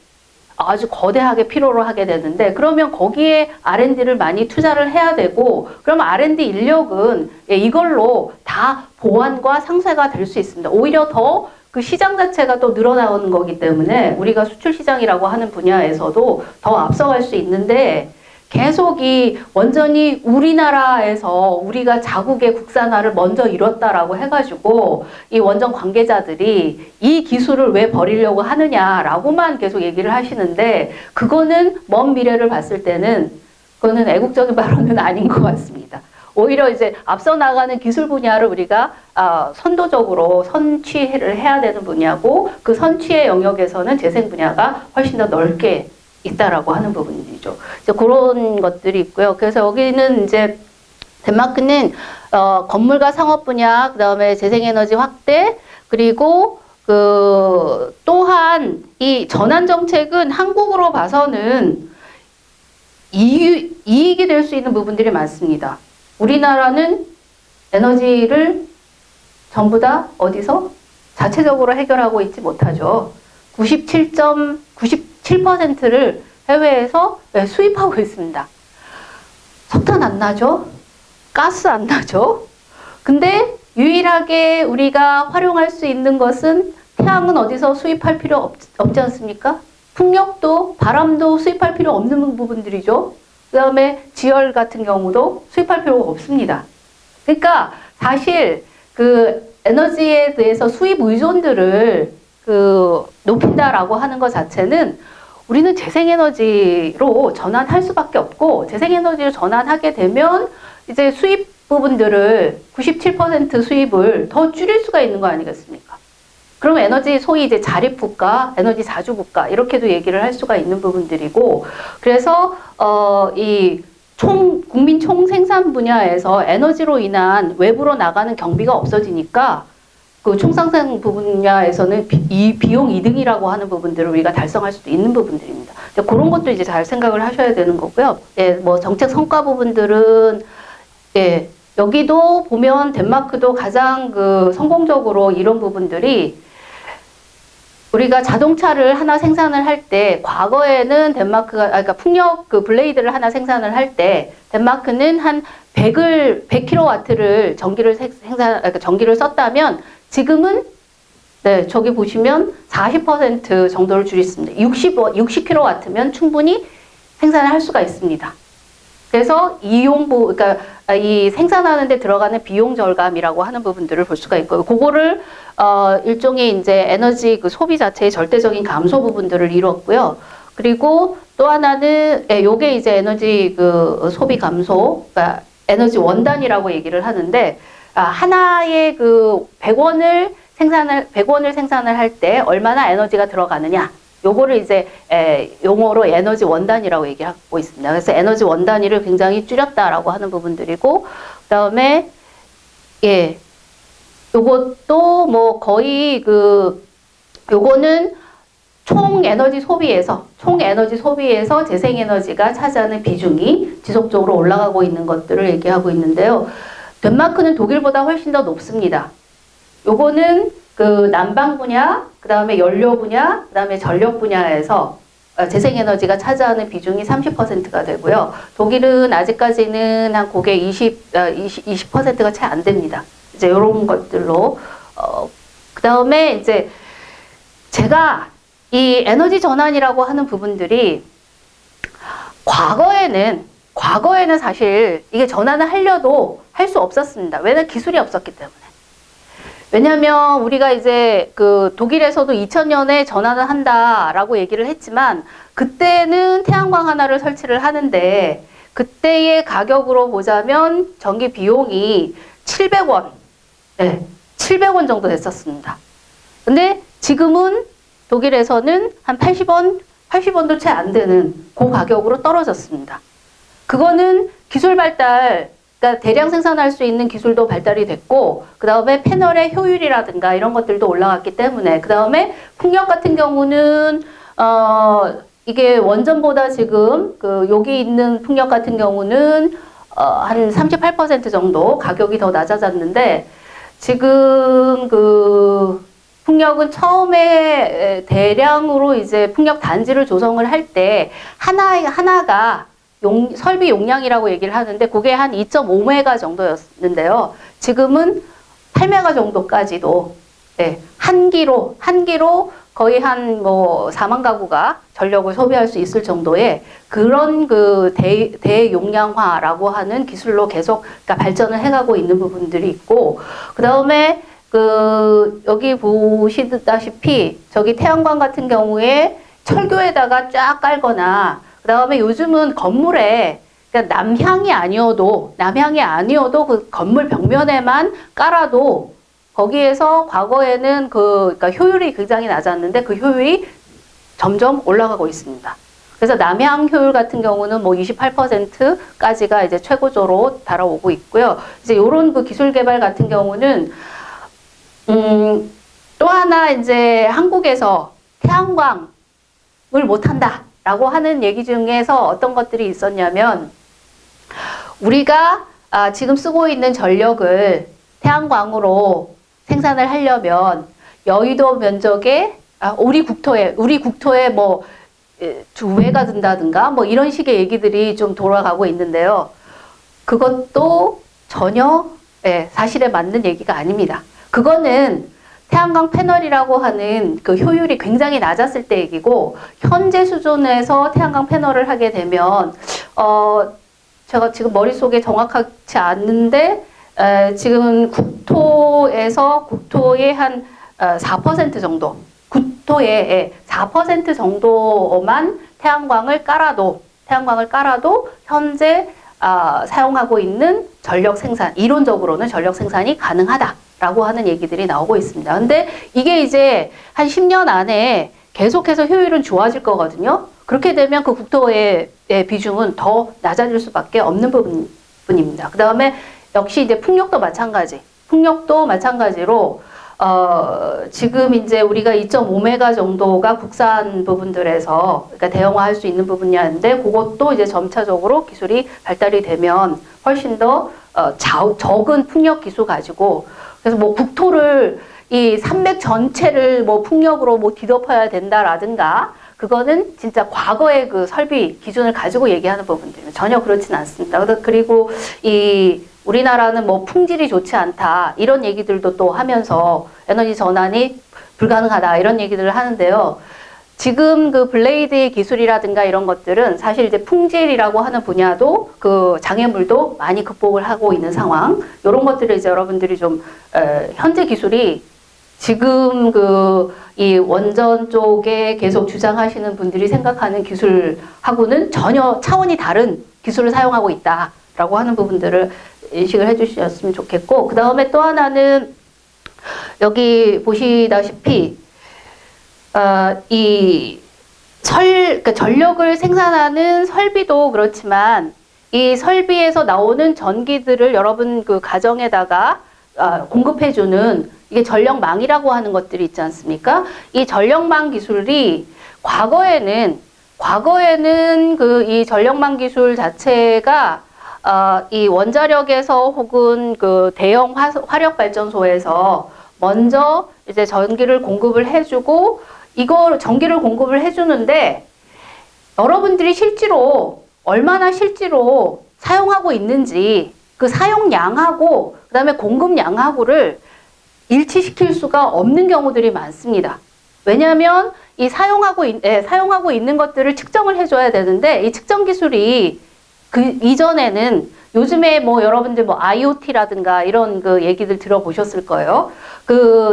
아주 거대하게 필요로 하게 되는데, 그러면 거기에 R&D를 많이 투자를 해야 되고, 그럼 R&D 인력은 이걸로 다 보완과 상쇄가 될 수 있습니다. 오히려 더 그 시장 자체가 또 늘어나는 거기 때문에 우리가 수출 시장이라고 하는 분야에서도 더 앞서갈 수 있는데, 계속 이 완전히 우리나라에서 우리가 자국의 국산화를 먼저 이뤘다라고 해가지고 이 원전 관계자들이 이 기술을 왜 버리려고 하느냐라고만 계속 얘기를 하시는데, 그거는 먼 미래를 봤을 때는 그거는 애국적인 발언은 아닌 것 같습니다. 오히려 이제 앞서 나가는 기술 분야를 우리가 선도적으로 선취를 해야 되는 분야고, 그 선취의 영역에서는 재생 분야가 훨씬 더 넓게 있다라고 하는 부분이죠. 이제 그런 것들이 있고요. 그래서 여기는 이제 덴마크는 건물과 상업 분야, 그다음에 재생에너지 확대, 그리고 그 또한 이 전환 정책은 한국으로 봐서는 이익이 될 수 있는 부분들이 많습니다. 우리나라는 에너지를 전부 다 어디서 자체적으로 해결하고 있지 못하죠. 97.97%를 해외에서 수입하고 있습니다. 석탄 안 나죠? 가스 안 나죠? 근데 유일하게 우리가 활용할 수 있는 것은, 태양은 어디서 수입할 필요 없지 않습니까? 풍력도 바람도 수입할 필요 없는 부분들이죠. 그 다음에 지열 같은 경우도 수입할 필요가 없습니다. 그러니까 사실 그 에너지에 대해서 수입 의존들을 높인다라고 하는 것 자체는 우리는 재생에너지로 전환할 수밖에 없고, 재생에너지로 전환하게 되면 이제 수입 부분들을 97% 수입을 더 줄일 수가 있는 거 아니겠습니까? 그럼 에너지 소위 이제 자립국가, 에너지 자주국가 이렇게도 얘기를 할 수가 있는 부분들이고, 그래서 이 국민 총생산 분야에서 에너지로 인한 외부로 나가는 경비가 없어지니까 그 총생산 분야에서는 이 비용 이등이라고 하는 부분들을 우리가 달성할 수도 있는 부분들입니다. 그런 것도 이제 잘 생각을 하셔야 되는 거고요. 예, 뭐 정책 성과 부분들은 예, 여기도 보면 덴마크도 가장 그 성공적으로 이런 부분들이, 우리가 자동차를 하나 생산을 할 때 과거에는 덴마크가 그러니까 풍력 그 블레이드를 하나 생산을 할 때 덴마크는 한 100kW를 전기를 썼다면, 지금은 네, 저기 보시면 40% 정도를 줄였습니다. 60kW면 충분히 생산을 할 수가 있습니다. 그래서 그러니까 이 생산하는 데 들어가는 비용 절감이라고 하는 부분들을 볼 수가 있고요. 그거를 일종의 이제 에너지 그 소비 자체의 절대적인 감소 부분들을 이뤘고요. 그리고 또 하나는 요게 이제 에너지 그 소비 감소, 그러니까 에너지 원단이라고 얘기를 하는데, 하나의 그 100원을 생산을 할 때 얼마나 에너지가 들어가느냐, 요거를 이제 용어로 에너지 원단위라고 얘기하고 있습니다. 그래서 에너지 원단위를 굉장히 줄였다라고 하는 부분들이고, 그다음에 예, 요것도 뭐 거의 요거는 총 에너지 소비에서 재생에너지가 차지하는 비중이 지속적으로 올라가고 있는 것들을 얘기하고 있는데요. 덴마크는 독일보다 훨씬 더 높습니다. 요거는 그 난방 분야, 그 다음에 연료 분야, 그 다음에 전력 분야에서 재생에너지가 차지하는 비중이 30%가 되고요. 독일은 아직까지는 한 그게 20%가 채 안 됩니다. 이제 이런 것들로 그 다음에 이제 제가 이 에너지 전환이라고 하는 부분들이 과거에는 사실 이게 전환을 하려도 할 수 없었습니다. 왜냐면 기술이 없었기 때문에. 왜냐하면 우리가 이제 그 독일에서도 2000년에 전환을 한다라고 얘기를 했지만, 그때는 태양광 하나를 설치를 하는데 그때의 가격으로 보자면 전기 비용이 700원, 네, 700원 정도 됐었습니다. 근데 지금은 독일에서는 한 80원도 채 안 되는 그 가격으로 떨어졌습니다. 그거는 기술 발달, 그러니까 대량 생산할 수 있는 기술도 발달이 됐고, 그 다음에 패널의 효율이라든가 이런 것들도 올라갔기 때문에, 그 다음에 풍력 같은 경우는 이게 원전보다 지금 여기 있는 풍력 같은 경우는 한 38% 정도 가격이 더 낮아졌는데, 지금 풍력은 처음에 대량으로 이제 풍력 단지를 조성을 할 때 하나가 설비 용량이라고 얘기를 하는데 그게 한 2.5메가 정도였는데요. 지금은 8메가 정도까지도 한 기로 거의 한 뭐 4만 가구가 전력을 소비할 수 있을 정도의 그런 그 대용량화라고 하는 기술로 계속 그러니까 발전을 해가고 있는 부분들이 있고, 그 다음에 그 여기 보시다시피 저기 태양광 같은 경우에 철교에다가 쫙 깔거나, 그 다음에 요즘은 건물에 그러니까 남향이 아니어도 그 건물 벽면에만 깔아도 거기에서 과거에는 그러니까 효율이 굉장히 낮았는데 그 효율이 점점 올라가고 있습니다. 그래서 남향 효율 같은 경우는 뭐 28%까지가 이제 최고조로 달아오고 있고요. 이제 요런 그 기술 개발 같은 경우는 또 하나 이제 한국에서 태양광을 못한다라고 하는 얘기 중에서 어떤 것들이 있었냐면, 우리가 지금 쓰고 있는 전력을 태양광으로 생산을 하려면 여의도 면적에 우리 국토에 뭐 2배가 든다든가 뭐 이런 식의 얘기들이 좀 돌아가고 있는데요. 그것도 전혀 사실에 맞는 얘기가 아닙니다. 그거는 태양광 패널이라고 하는 그 효율이 굉장히 낮았을 때 얘기고, 현재 수준에서 태양광 패널을 하게 되면 제가 지금 머릿속에 정확하지 않는데 지금 국토의 한 4% 정도, 국토의 4% 정도만 태양광을 깔아도 현재 사용하고 있는 전력 생산, 이론적으로는 전력 생산이 가능하다라고 하는 얘기들이 나오고 있습니다. 근데 이게 이제 한 10년 안에 계속해서 효율은 좋아질 거거든요. 그렇게 되면 그 국토의 비중은 더 낮아질 수밖에 없는 부분입니다. 그 다음에 역시 이제 풍력도 마찬가지로 지금 이제 우리가 2.5메가 정도가 국산 부분들에서 그러니까 대형화할 수 있는 부분이었는데, 그것도 이제 점차적으로 기술이 발달이 되면 훨씬 더 적은 풍력 기술 가지고, 그래서 뭐 국토를 이 산맥 전체를 뭐 풍력으로 뭐 뒤덮어야 된다라든가, 그거는 진짜 과거의 그 설비 기준을 가지고 얘기하는 부분들은 전혀 그렇진 않습니다. 그리고 우리나라는 뭐 풍질이 좋지 않다 이런 얘기들도 또 하면서 에너지 전환이 불가능하다 이런 얘기들을 하는데요. 지금 그 블레이드의 기술이라든가 이런 것들은 사실 이제 풍질이라고 하는 분야도 그 장애물도 많이 극복을 하고 있는 상황. 이런 것들을 이제 여러분들이 좀 현재 기술이 지금 이 원전 쪽에 계속 주장하시는 분들이 생각하는 기술하고는 전혀 차원이 다른 기술을 사용하고 있다라고 하는 부분들을 인식을 해주셨으면 좋겠고, 그 다음에 또 하나는 여기 보시다시피 그러니까 전력을 생산하는 설비도 그렇지만 이 설비에서 나오는 전기들을 여러분 그 가정에다가 공급해주는 이게 전력망이라고 하는 것들이 있지 않습니까? 이 전력망 기술이 과거에는 이 전력망 기술 자체가 이 원자력에서 혹은 그 대형 화력 발전소에서 먼저 이제 전기를 공급을 해주고 전기를 공급을 해주는데, 여러분들이 얼마나 실제로 사용하고 있는지 그 사용량하고 그 다음에 공급량하고를 일치시킬 수가 없는 경우들이 많습니다. 왜냐하면 이 사용하고 있는 것들을 측정을 해줘야 되는데, 이 측정 기술이 그 이전에는 요즘에 뭐 여러분들 뭐 IoT라든가 이런 그 얘기들 들어보셨을 거예요.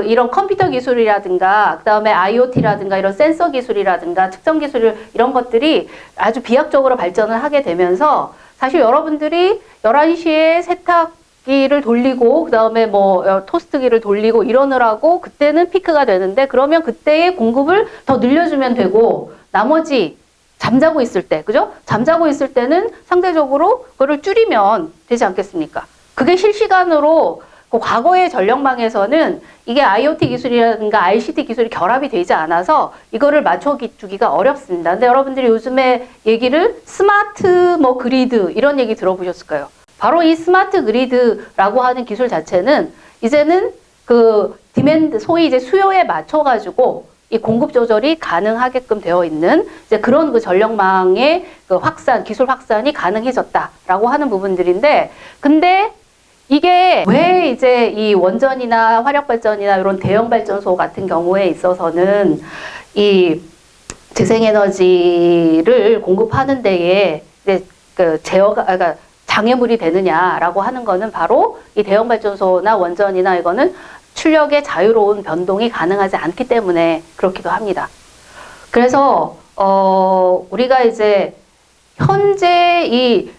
이런 컴퓨터 기술이라든가 그다음에 IoT라든가 이런 센서 기술이라든가 측정 기술 이런 것들이 아주 비약적으로 발전을 하게 되면서, 사실 여러분들이 11시에 세탁기를 돌리고 그다음에 뭐 토스트기를 돌리고 이러느라고 그때는 피크가 되는데, 그러면 그때의 공급을 더 늘려주면 되고, 나머지 잠자고 있을 때, 그죠? 잠자고 있을 때는 상대적으로 그거를 줄이면 되지 않겠습니까? 그게 실시간으로 그 과거의 전력망에서는 이게 IoT 기술이라든가 ICT 기술이 결합이 되지 않아서 이거를 맞춰주기가 어렵습니다. 근데 여러분들이 요즘에 얘기를 스마트 뭐 그리드 이런 얘기 들어보셨을 거예요. 바로 이 스마트 그리드라고 하는 기술 자체는 이제는 그 디맨드, 소위 이제 수요에 맞춰가지고 이 공급 조절이 가능하게끔 되어 있는 이제 그런 그 전력망의 그 확산, 기술 확산이 가능해졌다라고 하는 부분들인데, 근데 이게 왜 이제 이 원전이나 화력발전이나 이런 대형 발전소 같은 경우에 있어서는 이 재생에너지를 공급하는 데에 이제 그 그러니까 장애물이 되느냐라고 하는 거는 바로 이 대형 발전소나 원전이나 이거는 출력의 자유로운 변동이 가능하지 않기 때문에 그렇기도 합니다. 그래서 우리가 이제 현재 이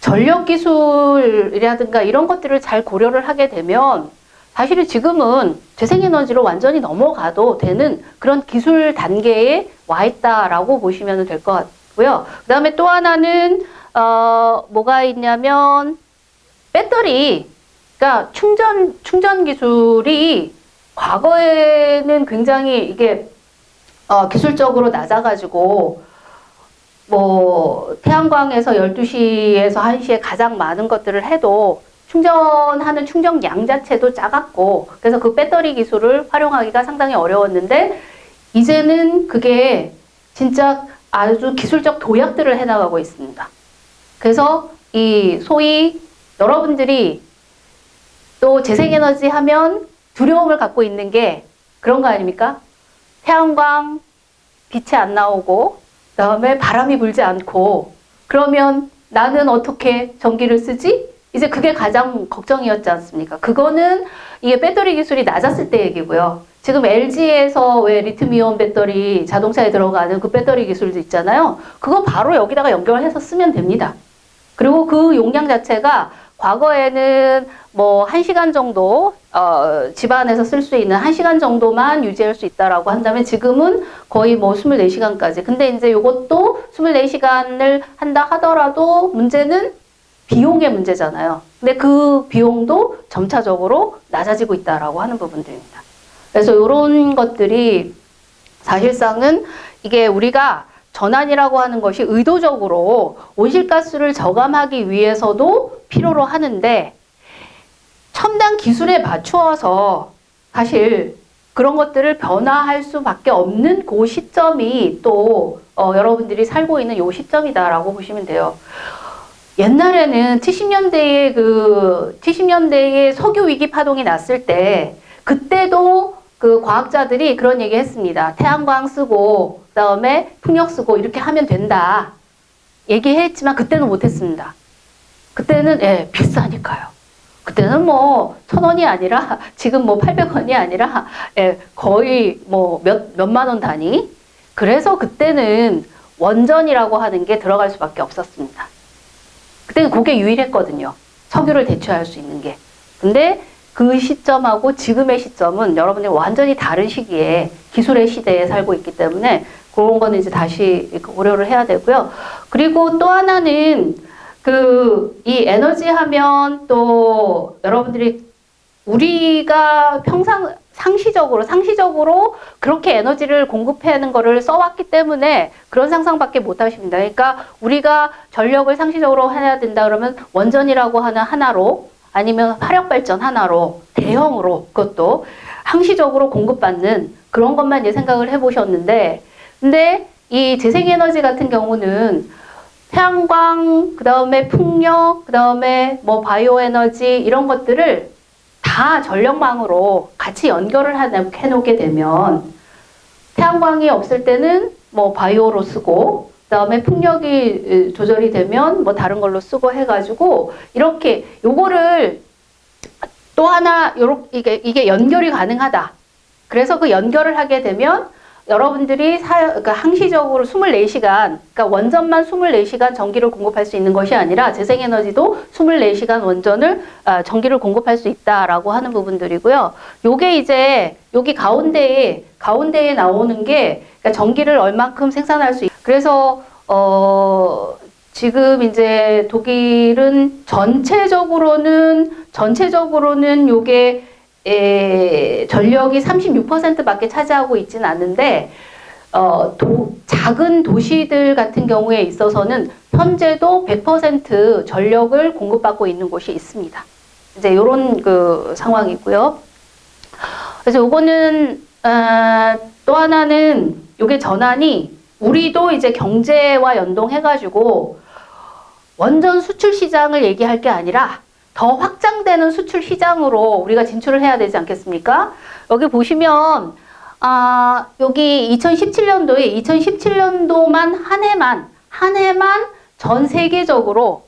전력 기술이라든가 이런 것들을 잘 고려를 하게 되면 사실은 지금은 재생에너지로 완전히 넘어가도 되는 그런 기술 단계에 와 있다라고 보시면 될 것 같고요. 그 다음에 또 하나는 뭐가 있냐면 배터리, 그러니까 충전 기술이 과거에는 굉장히 이게 기술적으로 낮아가지고 뭐 태양광에서 12시에서 1시에 가장 많은 것들을 해도 충전하는 충전량 자체도 작았고, 그래서 그 배터리 기술을 활용하기가 상당히 어려웠는데 이제는 그게 진짜 아주 기술적 도약들을 해나가고 있습니다. 그래서 이 소위 여러분들이 또 재생에너지 하면 두려움을 갖고 있는 게 그런 거 아닙니까? 태양광 빛이 안 나오고 그다음에 바람이 불지 않고 그러면 나는 어떻게 전기를 쓰지? 이제 그게 가장 걱정이었지 않습니까? 그거는 이게 배터리 기술이 낮았을 때 얘기고요. 지금 LG에서 왜 리튬이온 배터리 자동차에 들어가는 그 배터리 기술도 있잖아요. 그거 바로 여기다가 연결해서 쓰면 됩니다. 그리고 그 용량 자체가 과거에는 뭐 1시간 정도 집안에서 쓸 수 있는 1시간 정도만 유지할 수 있다라고 한다면 지금은 거의 뭐 24시간까지. 근데 이제 이것도 24시간을 한다 하더라도 문제는 비용의 문제잖아요. 근데 그 비용도 점차적으로 낮아지고 있다라고 하는 부분들입니다. 그래서 이런 것들이 사실상은 이게 우리가 전환이라고 하는 것이 의도적으로 온실가스를 저감하기 위해서도 필요로 하는데 첨단 기술에 맞추어서 사실 그런 것들을 변화할 수밖에 없는 그 시점이 또 여러분들이 살고 있는 요 시점이다라고 보시면 돼요. 옛날에는 70년대에 석유 위기 파동이 났을 때 그때도 그 과학자들이 그런 얘기 했습니다. 태양광 쓰고 그다음에 풍력 쓰고 이렇게 하면 된다 얘기했지만 그때는 못했습니다. 그때는 비싸니까요. 그때는 뭐 1,000원이 아니라 지금 뭐 800원이 아니라 거의 뭐 몇만 원 단위. 그래서 그때는 원전이라고 하는 게 들어갈 수밖에 없었습니다. 그때는 그게 유일했거든요. 석유를 대체할 수 있는 게. 근데 그 시점하고 지금의 시점은 여러분들이 완전히 다른 시기에 기술의 시대에 살고 있기 때문에 그런 거는 이제 다시 고려를 해야 되고요. 그리고 또 하나는 이 에너지 하면 또 여러분들이 우리가 상시적으로 그렇게 에너지를 공급하는 거를 써왔기 때문에 그런 상상밖에 못 하십니다. 그러니까 우리가 전력을 상시적으로 해야 된다 그러면 원전이라고 하는 하나로 아니면 화력발전 하나로 대형으로 그것도 항시적으로 공급받는 그런 것만 이제 생각을 해보셨는데, 근데 이 재생에너지 같은 경우는 태양광, 그 다음에 풍력, 그 다음에 뭐 바이오에너지 이런 것들을 다 전력망으로 같이 연결을 해놓게 되면 태양광이 없을 때는 뭐 바이오로 쓰고 그 다음에 풍력이 조절이 되면 뭐 다른 걸로 쓰고 해가지고 이렇게 요거를 또 하나 이게 연결이 가능하다. 그래서 그 연결을 하게 되면 여러분들이 그러니까 항시적으로 24시간, 그러니까 원전만 24시간 전기를 공급할 수 있는 것이 아니라 재생에너지도 24시간 전기를 공급할 수 있다라고 하는 부분들이고요. 요게 이제 여기 가운데에 나오는 게 그러니까 전기를 얼만큼 생산할 수 그래서 지금 이제 독일은 전체적으로는 요게 전력이 36%밖에 차지하고 있지는 않는데 작은 도시들 같은 경우에 있어서는 현재도 100% 전력을 공급받고 있는 곳이 있습니다. 이제 이런 그 상황이고요. 그래서 요거는 또 하나는 요게 전환이 우리도 이제 경제와 연동해가지고 원전 수출 시장을 얘기할 게 아니라 더 확장되는 수출 시장으로 우리가 진출을 해야 되지 않겠습니까? 여기 보시면 여기 2017년도만 한 해만 전 세계적으로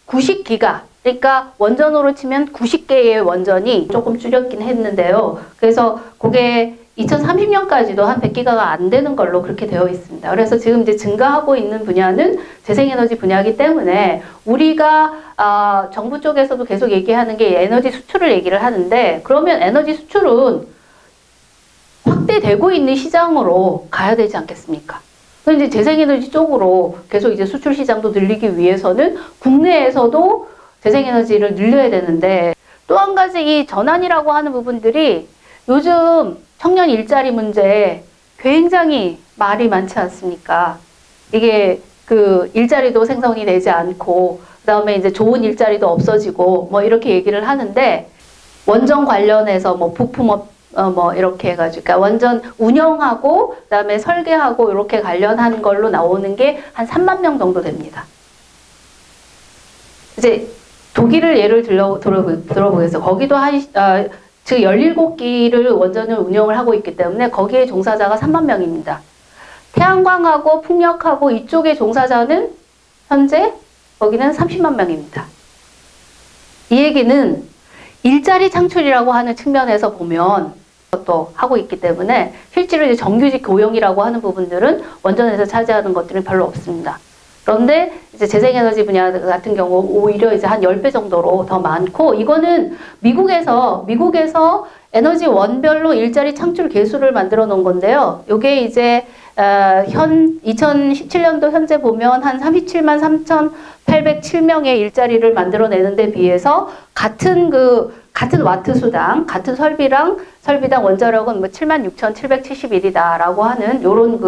90기가, 그러니까 원전으로 치면 90개의 원전이 조금 줄였긴 했는데요. 그래서 그게 2030년까지도 한 100기가가 안 되는 걸로 그렇게 되어 있습니다. 그래서 지금 이제 증가하고 있는 분야는 재생에너지 분야이기 때문에 우리가 정부 쪽에서도 계속 얘기하는 게 에너지 수출을 얘기를 하는데, 그러면 에너지 수출은 확대되고 있는 시장으로 가야 되지 않겠습니까? 그런데 재생에너지 쪽으로 계속 이제 수출 시장도 늘리기 위해서는 국내에서도 재생에너지를 늘려야 되는데, 또 한 가지 이 전환이라고 하는 부분들이 요즘 청년 일자리 문제에 굉장히 말이 많지 않습니까? 이게 그 일자리도 생성이 되지 않고, 그 다음에 이제 좋은 일자리도 없어지고, 뭐 이렇게 얘기를 하는데, 원전 관련해서 뭐 부품업, 뭐 이렇게 해가지고, 그러니까 원전 운영하고, 그 다음에 설계하고, 이렇게 관련한 걸로 나오는 게 한 3만 명 정도 됩니다. 이제 독일을 예를 들어보겠어요. 거기도 즉 17기를 원전을 운영을 하고 있기 때문에 거기에 종사자가 3만 명입니다. 태양광하고 풍력하고 이쪽의 종사자는 현재 거기는 30만 명입니다. 이 얘기는 일자리 창출이라고 하는 측면에서 보면 또 하고 있기 때문에 실제로 이제 정규직 고용이라고 하는 부분들은 원전에서 차지하는 것들은 별로 없습니다. 그런데 이제 재생에너지 분야 같은 경우 오히려 이제 한 10배 정도로 더 많고, 이거는 미국에서 에너지 원별로 일자리 창출 개수를 만들어 놓은 건데요. 요게 이제 2017년도 현재 보면 한 37만 3,807명의 일자리를 만들어내는 데 비해서 같은 와트 수당, 같은 설비당 원자력은 뭐 76,771이다라고 하는 요런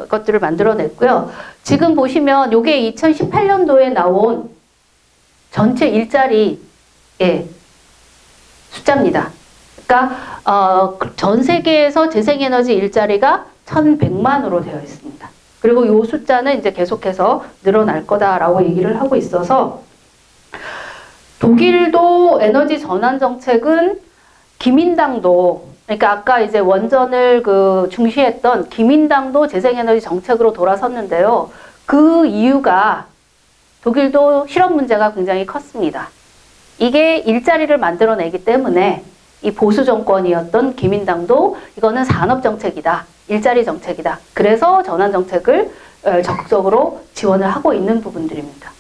것들을 만들어냈고요. 지금 보시면 요게 2018년도에 나온 전체 일자리의 숫자입니다. 그러니까 전 세계에서 재생에너지 일자리가 1,100만으로 되어 있습니다. 그리고 요 숫자는 이제 계속해서 늘어날 거다라고 얘기를 하고 있어서, 독일도 에너지 전환 정책은 기민당도, 그러니까 아까 이제 원전을 중시했던 기민당도 재생에너지 정책으로 돌아섰는데요. 그 이유가 독일도 실업 문제가 굉장히 컸습니다. 이게 일자리를 만들어내기 때문에 이 보수 정권이었던 기민당도 이거는 산업 정책이다, 일자리 정책이다. 그래서 전환 정책을 적극적으로 지원을 하고 있는 부분들입니다.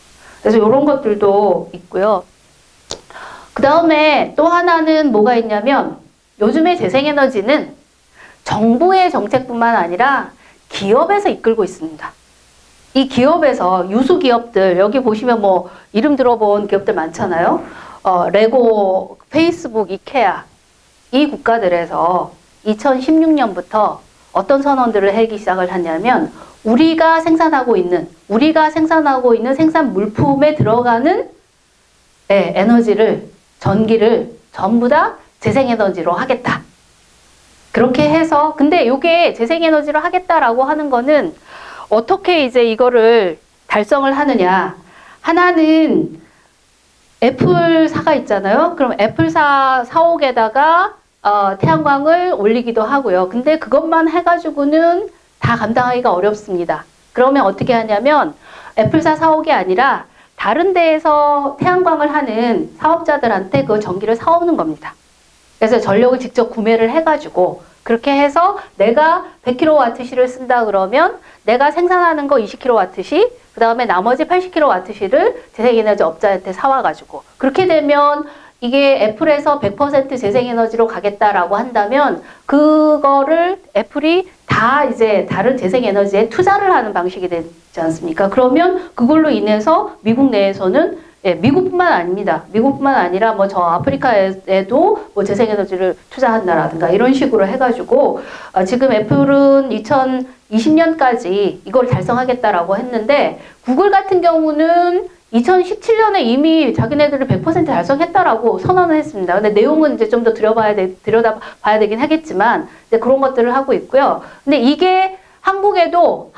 그래서 이런 것들도 있고요. 그 다음에 또 하나는 뭐가 있냐면, 요즘의 재생에너지는 정부의 정책뿐만 아니라 기업에서 이끌고 있습니다. 이 기업에서 유수기업들, 여기 보시면 뭐 이름 들어본 기업들 많잖아요. 레고, 페이스북, 이케아, 이 국가들에서 2016년부터 어떤 선언들을 하기 시작을 하냐면, 우리가 생산하고 있는 생산 물품에 들어가는 에너지를, 전기를 전부 다 재생에너지로 하겠다. 그렇게 해서, 근데 이게 재생에너지로 하겠다라고 하는 거는 어떻게 이제 이거를 달성을 하느냐. 하나는 애플사가 있잖아요. 그럼 애플사 사옥에다가 태양광을 올리기도 하고요. 근데 그것만 해가지고는 다 감당하기가 어렵습니다. 그러면 어떻게 하냐면, 애플사 사옥이 아니라 다른 데에서 태양광을 하는 사업자들한테 그 전기를 사오는 겁니다. 그래서 전력을 직접 구매를 해가지고, 그렇게 해서 내가 100kWh를 쓴다 그러면 내가 생산하는 거 20kWh, 그 다음에 나머지 80kWh를 재생에너지 업자한테 사와가지고, 그렇게 되면 이게 애플에서 100% 재생에너지로 가겠다라고 한다면 그거를 애플이 다 이제 다른 재생에너지에 투자를 하는 방식이 되지 않습니까? 그러면 그걸로 인해서 미국 내에서는, 미국뿐만 아닙니다. 미국뿐만 아니라 뭐 저 아프리카에도 뭐 재생에너지를 투자한다라든가 이런 식으로 해가지고, 지금 애플은 2020년까지 이걸 달성하겠다라고 했는데, 구글 같은 경우는 2017년에 이미 자기네들을 100% 달성했다라고 선언을 했습니다. 근데 내용은 이제 좀 더 들여다봐야 되긴 하겠지만, 이제 그런 것들을 하고 있고요. 근데 이게 한국에도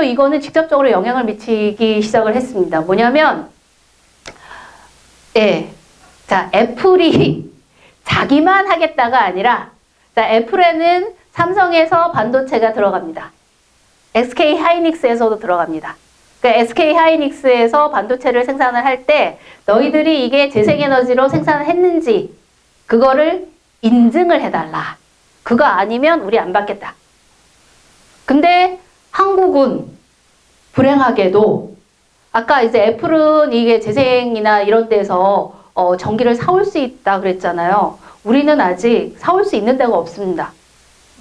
이거는 직접적으로 영향을 미치기 시작을 했습니다. 뭐냐면, 예. 자, 애플이 자기만 하겠다가 아니라, 자, 애플에는 삼성에서 반도체가 들어갑니다. SK 하이닉스에서도 들어갑니다. 그러니까 SK 하이닉스에서 반도체를 생산을 할 때 너희들이 이게 재생에너지로 생산을 했는지 그거를 인증을 해달라. 그거 아니면 우리 안 받겠다. 근데 한국은 불행하게도 아까 이제 애플은 이게 재생이나 이런 데서 전기를 사올 수 있다 그랬잖아요. 우리는 아직 사올 수 있는 데가 없습니다.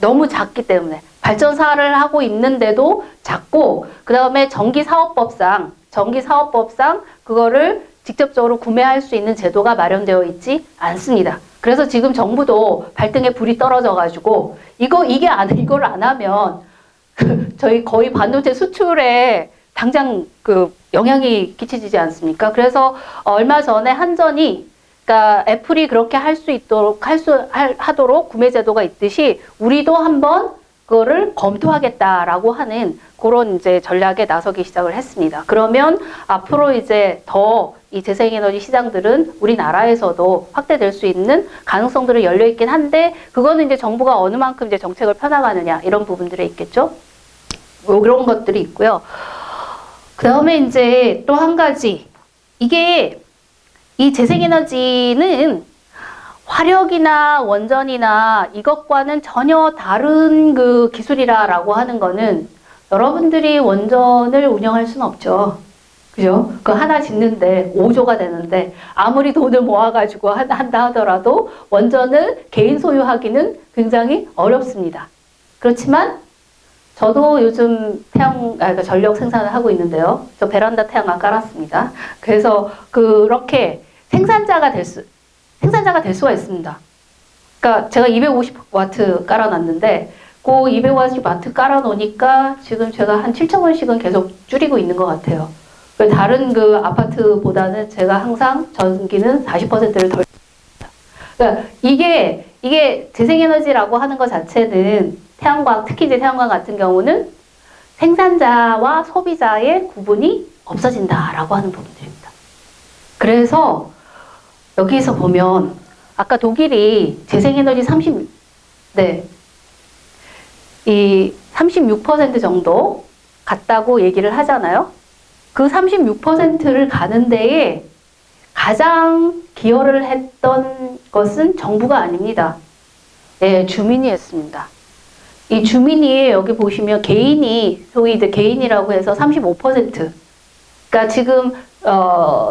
너무 작기 때문에. 발전사를 하고 있는데도 작고, 그 다음에 전기사업법상 그거를 직접적으로 구매할 수 있는 제도가 마련되어 있지 않습니다. 그래서 지금 정부도 발등에 불이 떨어져가지고, 이걸 안 하면, 저희 거의 반도체 수출에 당장 영향이 끼치지 않습니까? 그래서 얼마 전에 한전이, 그러니까 애플이 그렇게 하도록 구매 제도가 있듯이 우리도 한번 그거를 검토하겠다라고 하는 그런 이제 전략에 나서기 시작을 했습니다. 그러면 앞으로 이제 더 이 재생에너지 시장들은 우리나라에서도 확대될 수 있는 가능성들이 열려 있긴 한데, 그거는 이제 정부가 어느 만큼 이제 정책을 펴나가느냐 이런 부분들에 있겠죠. 뭐 그런 것들이 있고요. 그 다음에 이제 또 한 가지, 이게 이 재생에너지는 화력이나 원전이나 이것과는 전혀 다른 그 기술이라고 하는 거는, 여러분들이 원전을 운영할 수는 없죠. 그죠? 그 하나 짓는데 5조가 되는데 아무리 돈을 모아가지고 한다 하더라도 원전을 개인 소유하기는 굉장히 어렵습니다. 그렇지만 저도 요즘 전력 생산을 하고 있는데요. 저 베란다 태양광 깔았습니다. 그래서 그렇게 생산자가 될 수가 있습니다. 그러니까 제가 250와트 깔아놨는데 그 250와트 깔아놓으니까 지금 제가 한 7,000원씩은 계속 줄이고 있는 것 같아요. 다른 그 아파트보다는 제가 항상 전기는 40%를 덜. 그러니까 이게 재생에너지라고 하는 것 자체는 태양광, 특히 이제 태양광 같은 경우는 생산자와 소비자의 구분이 없어진다라고 하는 부분들입니다. 그래서 여기서 보면 아까 독일이 재생에너지 36% 정도 갔다고 얘기를 하잖아요. 그 36%를 가는 데에 가장 기여를 했던 것은 정부가 아닙니다. 네, 주민이 했습니다. 이 주민이 여기 보시면 소위 이제 개인이라고 해서 35%. 그러니까 지금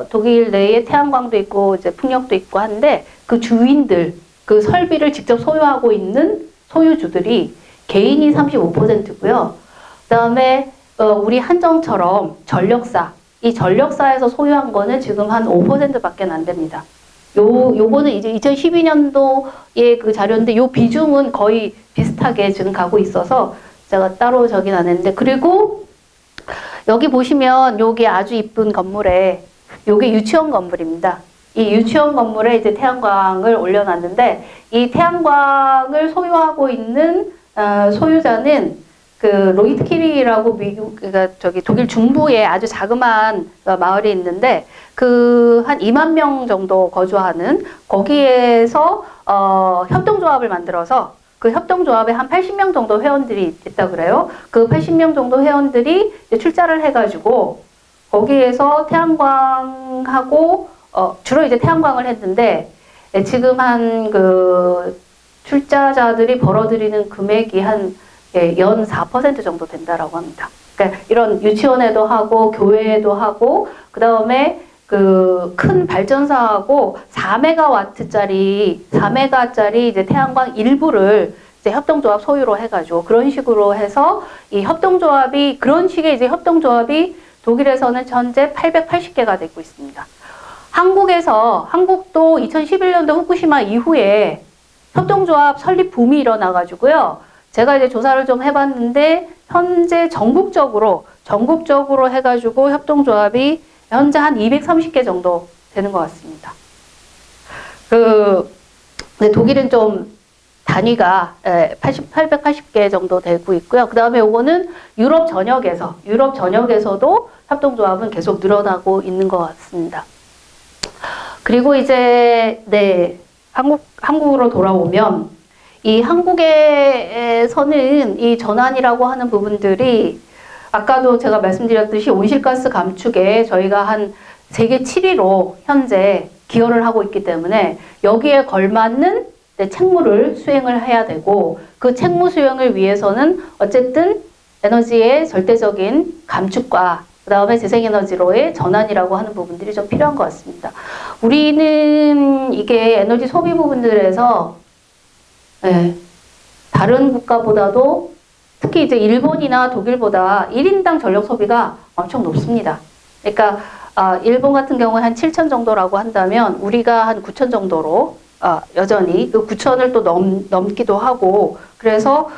독일 내에 태양광도 있고 이제 풍력도 있고 한데 그 주인들, 그 설비를 직접 소유하고 있는 소유주들이 개인이 35%고요. 그다음에 우리 한정처럼 이 전력사에서 소유한 거는 지금 한 5%밖에 안 됩니다. 요거는 이제 2012년도의 그 자료인데 요 비중은 거의 비슷하게 지금 가고 있어서 제가 따로 저긴 안 했는데, 그리고 여기 보시면 여기 아주 이쁜 건물에 요게 유치원 건물입니다. 이 유치원 건물에 이제 태양광을 올려놨는데, 이 태양광을 소유하고 있는 소유자는 그 로이트키리라고 그러니까 독일 중부에 아주 자그마한 마을이 있는데 그 한 2만 명 정도 거주하는 거기에서 협동조합을 만들어서 그 협동조합에 한 80명 정도 회원들이 있다 그래요. 그 80명 정도 회원들이 출자를 해가지고 거기에서 태양광하고 주로 이제 태양광을 했는데, 지금 한 그 출자자들이 벌어들이는 금액이 연 4% 정도 된다라고 합니다. 그러니까 이런 유치원에도 하고 교회에도 하고 그 다음에 그 큰 발전사하고 4메가짜리 이제 태양광 일부를 이제 협동조합 소유로 해가지고 그런 식으로 해서 이 협동조합이 그런 식의 이제 협동조합이 독일에서는 현재 880개가 되고 있습니다. 한국도 2011년도 후쿠시마 이후에 협동조합 설립 붐이 일어나가지고요. 제가 이제 조사를 좀 해봤는데 현재 전국적으로 해가지고 협동조합이 현재 한 230개 정도 되는 것 같습니다. 네, 독일은 좀 단위가 880개 정도 되고 있고요. 그 다음에 요거는 유럽 전역에서도 협동조합은 계속 늘어나고 있는 것 같습니다. 그리고 이제, 네, 한국으로 돌아오면, 이 한국에서는 이 전환이라고 하는 부분들이 아까도 제가 말씀드렸듯이 온실가스 감축에 저희가 한 세계 7위로 현재 기여를 하고 있기 때문에 여기에 걸맞는 책무를 수행을 해야 되고 그 책무 수행을 위해서는 어쨌든 에너지의 절대적인 감축과 그 다음에 재생에너지로의 전환이라고 하는 부분들이 좀 필요한 것 같습니다. 우리는 이게 에너지 소비 부분들에서 네, 다른 국가보다도 특히 이제 일본이나 독일보다 1인당 전력 소비가 엄청 높습니다. 그러니까 일본 같은 경우에 한 7천 정도라고 한다면 우리가 한 9천 정도로 여전히 그 9천을 또 넘기도 하고 그래서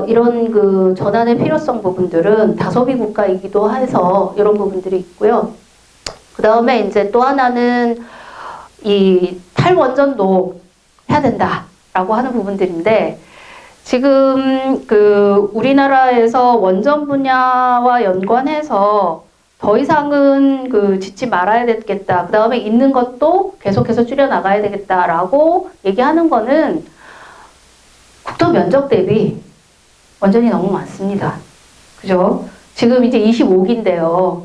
이런 그 전환의 필요성 부분들은 다소비 국가이기도 해서 이런 부분들이 있고요. 그 다음에 이제 또 하나는 이 탈원전도 해야 된다라고 하는 부분들인데 지금 그 우리나라에서 원전 분야와 연관해서 더 이상은 그 짓지 말아야 되겠다. 그 다음에 있는 것도 계속해서 줄여 나가야 되겠다라고 얘기하는 거는 국토 면적 대비 원전이 너무 많습니다. 그죠? 지금 이제 25기인데요.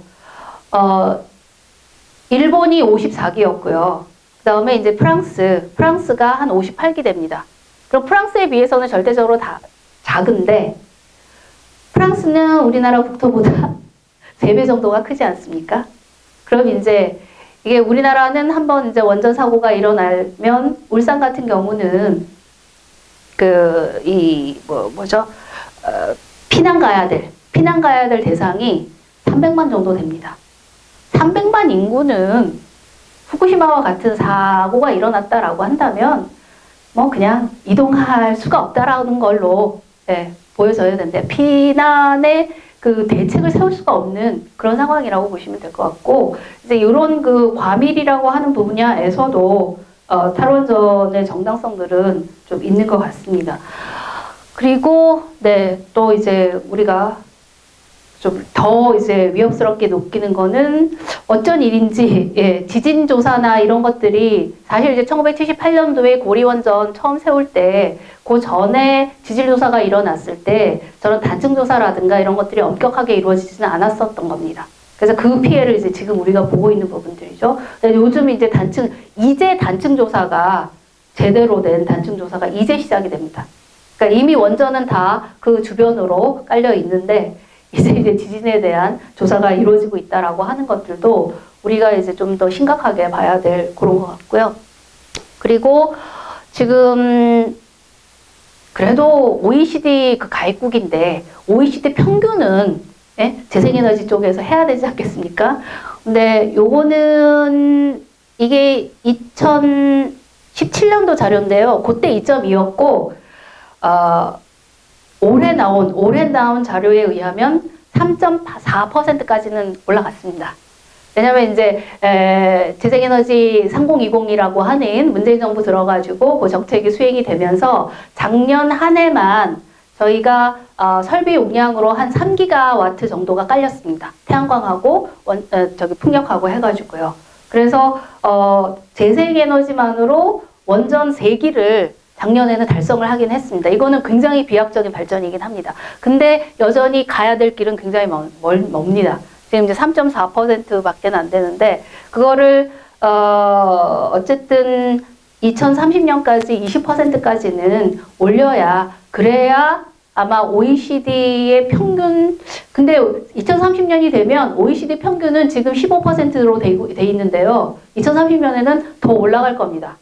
일본이 54기였고요. 그 다음에 이제 프랑스가 한 58기 됩니다. 그럼 프랑스에 비해서는 절대적으로 다 작은데 프랑스는 우리나라 국토보다 3배 정도가 크지 않습니까? 그럼 이제 이게 우리나라는 한번 이제 원전 사고가 일어나면 울산 같은 경우는 피난 가야 될 대상이 300만 정도 됩니다. 300만 인구는 후쿠시마와 같은 사고가 일어났다라고 한다면 뭐 그냥 이동할 수가 없다라는 걸로 보여져야 되는데 피난의 그 대책을 세울 수가 없는 그런 상황이라고 보시면 될 것 같고 이제 이런 그 과밀이라고 하는 분야에서도 탈원전의 정당성들은 좀 있는 것 같습니다. 그리고 네, 또 이제 우리가 좀 더 이제 위협스럽게 느끼는 거는 어쩐 일인지 지진 조사나 이런 것들이 사실 이제 1978년도에 고리원전 처음 세울 때 그 전에 지질 조사가 일어났을 때 저런 단층 조사라든가 이런 것들이 엄격하게 이루어지지는 않았었던 겁니다. 그래서 그 피해를 이제 지금 우리가 보고 있는 부분들이죠. 요즘 이제 단층 조사가 제대로 된 단층 조사가 이제 시작이 됩니다. 그러니까 이미 원전은 다 그 주변으로 깔려 있는데 이제 지진에 대한 조사가 이루어지고 있다라고 하는 것들도 우리가 이제 좀 더 심각하게 봐야 될 그런 것 같고요. 그리고 지금 그래도 OECD 그 가입국인데 OECD 평균은 재생에너지 쪽에서 해야 되지 않겠습니까? 근데 요거는 이게 2017년도 자료인데요. 그때 2.2였고 올해 나온 자료에 의하면 3.4%까지는 올라갔습니다. 왜냐면 이제 재생에너지 3020이라고 하는 문재인 정부 들어가지고 그 정책이 수행이 되면서 작년 한 해만 저희가 설비 용량으로 한 3기가와트 정도가 깔렸습니다. 태양광하고 풍력하고 해가지고요. 그래서 재생에너지만으로 원전 3기를 작년에는 달성을 하긴 했습니다. 이거는 굉장히 비약적인 발전이긴 합니다. 근데 여전히 가야 될 길은 굉장히 멉니다. 지금 이제 3.4%밖에 안 되는데 그거를 어쨌든 2030년까지 20%까지는 올려야 그래야 아마 OECD의 평균 근데 2030년이 되면 OECD 평균은 지금 15%로 돼 있는데요. 2030년에는 더 올라갈 겁니다.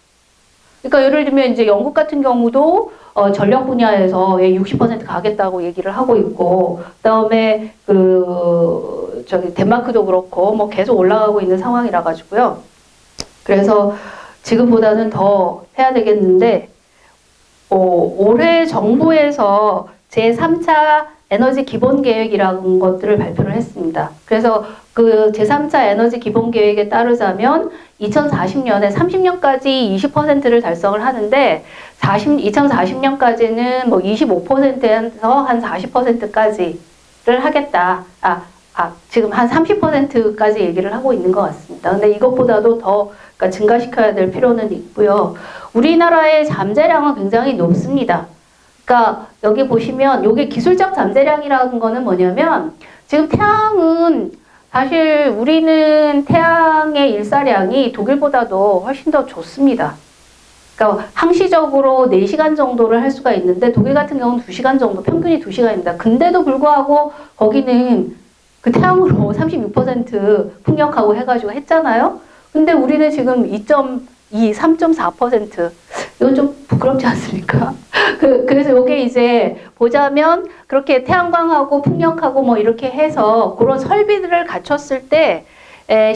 그러니까 예를 들면 이제 영국 같은 경우도 전력 분야에서 60% 가겠다고 얘기를 하고 있고, 그다음에 덴마크도 그렇고 뭐 계속 올라가고 있는 상황이라 가지고요. 그래서 지금보다는 더 해야 되겠는데 올해 정부에서 제3차 에너지 기본 계획이라는 것들을 발표를 했습니다. 그래서 그 제3차 에너지 기본 계획에 따르자면 2040년에 30년까지 20%를 달성을 하는데 2040년까지는 뭐 25%에서 한 40%까지를 하겠다. 지금 한 30%까지 얘기를 하고 있는 것 같습니다. 근데 이것보다도 더 그러니까 증가시켜야 될 필요는 있고요. 우리나라의 잠재량은 굉장히 높습니다. 그러니까 여기 보시면 이게 기술적 잠재량이라는 거는 뭐냐면 지금 태양은 사실 우리는 태양의 일사량이 독일보다도 훨씬 더 좋습니다. 그러니까 항시적으로 4시간 정도를 할 수가 있는데 독일 같은 경우는 2시간 정도, 평균이 2시간입니다. 근데도 불구하고 거기는 그 태양으로 36% 풍력하고 해가지고 했잖아요. 근데 우리는 지금 2.2, 3.4%. 이건 좀 부끄럽지 않습니까? 그래서 이게 이제 보자면 그렇게 태양광하고 풍력하고 뭐 이렇게 해서 그런 설비들을 갖췄을 때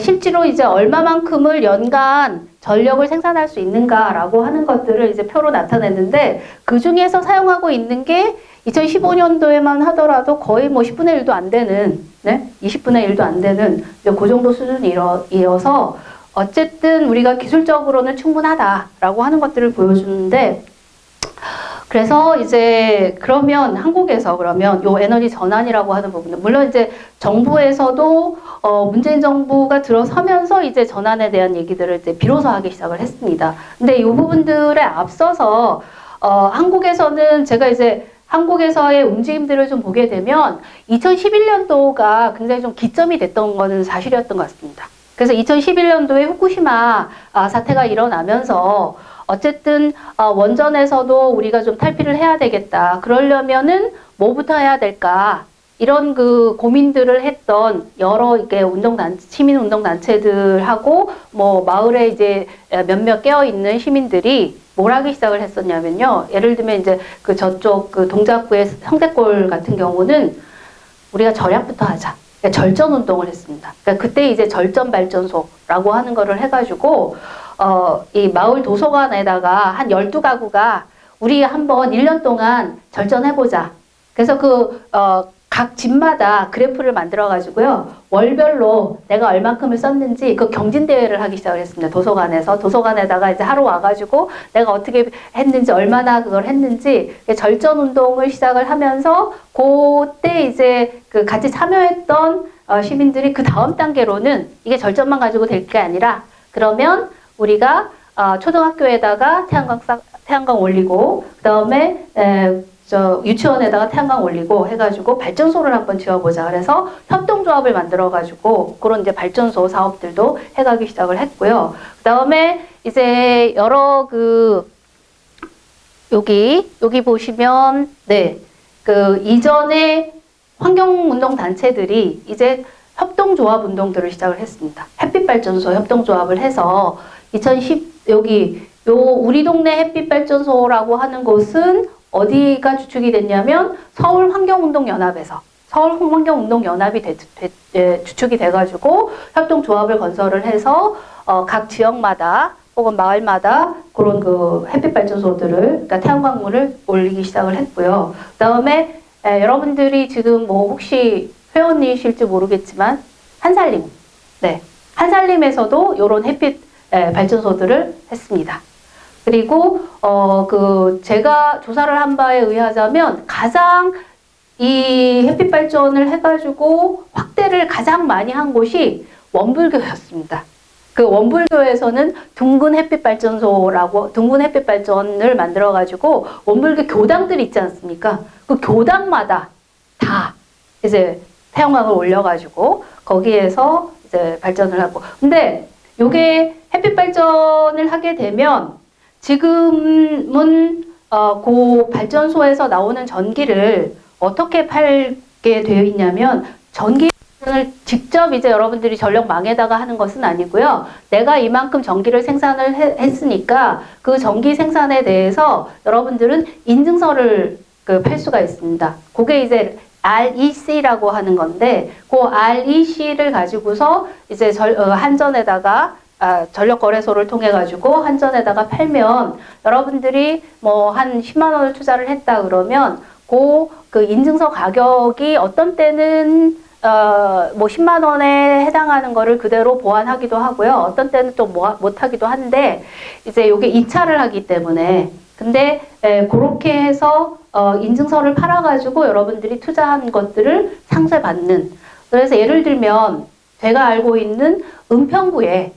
실제로 이제 얼마만큼을 연간 전력을 생산할 수 있는가라고 하는 것들을 이제 표로 나타냈는데 그 중에서 사용하고 있는 게 2015년도에만 하더라도 거의 뭐 10분의 1도 안 되는, 네? 20분의 1도 안 되는 그 정도 수준이어서 어쨌든 우리가 기술적으로는 충분하다라고 하는 것들을 보여주는데 그래서 이제 그러면 한국에서 그러면 요 에너지 전환이라고 하는 부분은 물론 이제 정부에서도 문재인 정부가 들어서면서 이제 전환에 대한 얘기들을 이제 비로소 하기 시작을 했습니다. 근데 이 부분들에 앞서서 한국에서는 제가 이제 한국에서의 움직임들을 좀 보게 되면 2011년도가 굉장히 좀 기점이 됐던 것은 사실이었던 것 같습니다. 그래서 2011년도에 후쿠시마 사태가 일어나면서 어쨌든 원전에서도 우리가 좀 탈피를 해야 되겠다. 그러려면은 뭐부터 해야 될까? 이런 그 고민들을 했던 여러 이렇게 시민 운동 단체들하고 뭐 마을에 이제 몇몇 깨어 있는 시민들이 뭘 하기 시작을 했었냐면요. 예를 들면 이제 그 저쪽 그 동작구의 성대골 같은 경우는 우리가 절약부터 하자. 그러니까 절전 운동을 했습니다. 그러니까 그때 이제 절전 발전소라고 하는 거를 해가지고 이 마을 도서관에다가 한 12가구가 우리 한번 1년 동안 절전해보자. 그래서 각 집마다 그래프를 만들어가지고요. 월별로 내가 얼만큼을 썼는지 그 경진대회를 하기 시작을 했습니다. 도서관에다가 이제 하루 와가지고 내가 어떻게 했는지, 얼마나 그걸 했는지 절전 운동을 시작을 하면서 그때 이제 그 같이 참여했던 시민들이 그 다음 단계로는 이게 절전만 가지고 될 게 아니라 그러면 우리가 초등학교에다가 태양광 올리고 그 다음에 유치원에다가 태양광 올리고 해가지고 발전소를 한번 지어보자. 그래서 협동조합을 만들어가지고 그런 이제 발전소 사업들도 해가기 시작을 했고요. 그 다음에 이제 여러 여기 보시면 그 이전에 환경운동 단체들이 이제 협동조합 운동들을 시작을 했습니다. 햇빛발전소 협동조합을 해서 2010 우리 동네 햇빛발전소라고 하는 곳은 어디가 주축이 됐냐면 서울환경운동연합에서 서울환경운동연합이 주축이 돼가지고 협동조합을 건설을 해서 각 지역마다 혹은 마을마다 그런 그 햇빛발전소들을 그러니까 태양광물을 올리기 시작을 했고요. 그 다음에 여러분들이 지금 뭐 혹시 회원이실지 모르겠지만 한살림, 한살림에서도 이런 햇빛 발전소들을 했습니다. 그리고 제가 조사를 한 바에 의하자면 가장 이 햇빛 발전을 해가지고 확대를 가장 많이 한 곳이 원불교였습니다. 그 원불교에서는 둥근 햇빛 발전을 만들어가지고 원불교 교당들이 있지 않습니까? 그 교당마다 다 이제 태양광을 올려가지고 거기에서 이제 발전을 하고. 근데 요게 햇빛 발전을 하게 되면 지금은 그 발전소에서 나오는 전기를 어떻게 팔게 되어 있냐면 전기를 직접 이제 여러분들이 전력망에다가 하는 것은 아니고요. 내가 이만큼 전기를 생산을 했으니까 그 전기 생산에 대해서 여러분들은 인증서를 팔 수가 있습니다. 그게 이제 REC라고 하는 건데 그 REC를 가지고서 이제 한전에다가 전력거래소를 통해 가지고 한전에다가 팔면 여러분들이 뭐 한 10만 원을 투자를 했다 그러면 그 그 인증서 가격이 어떤 때는 뭐 10만 원에 해당하는 거를 그대로 보완하기도 하고요. 어떤 때는 또 못하기도 한데, 이제 요게 2차를 하기 때문에. 근데, 그렇게 해서, 인증서를 팔아가지고 여러분들이 투자한 것들을 상쇄받는. 그래서 예를 들면, 제가 알고 있는 은평구에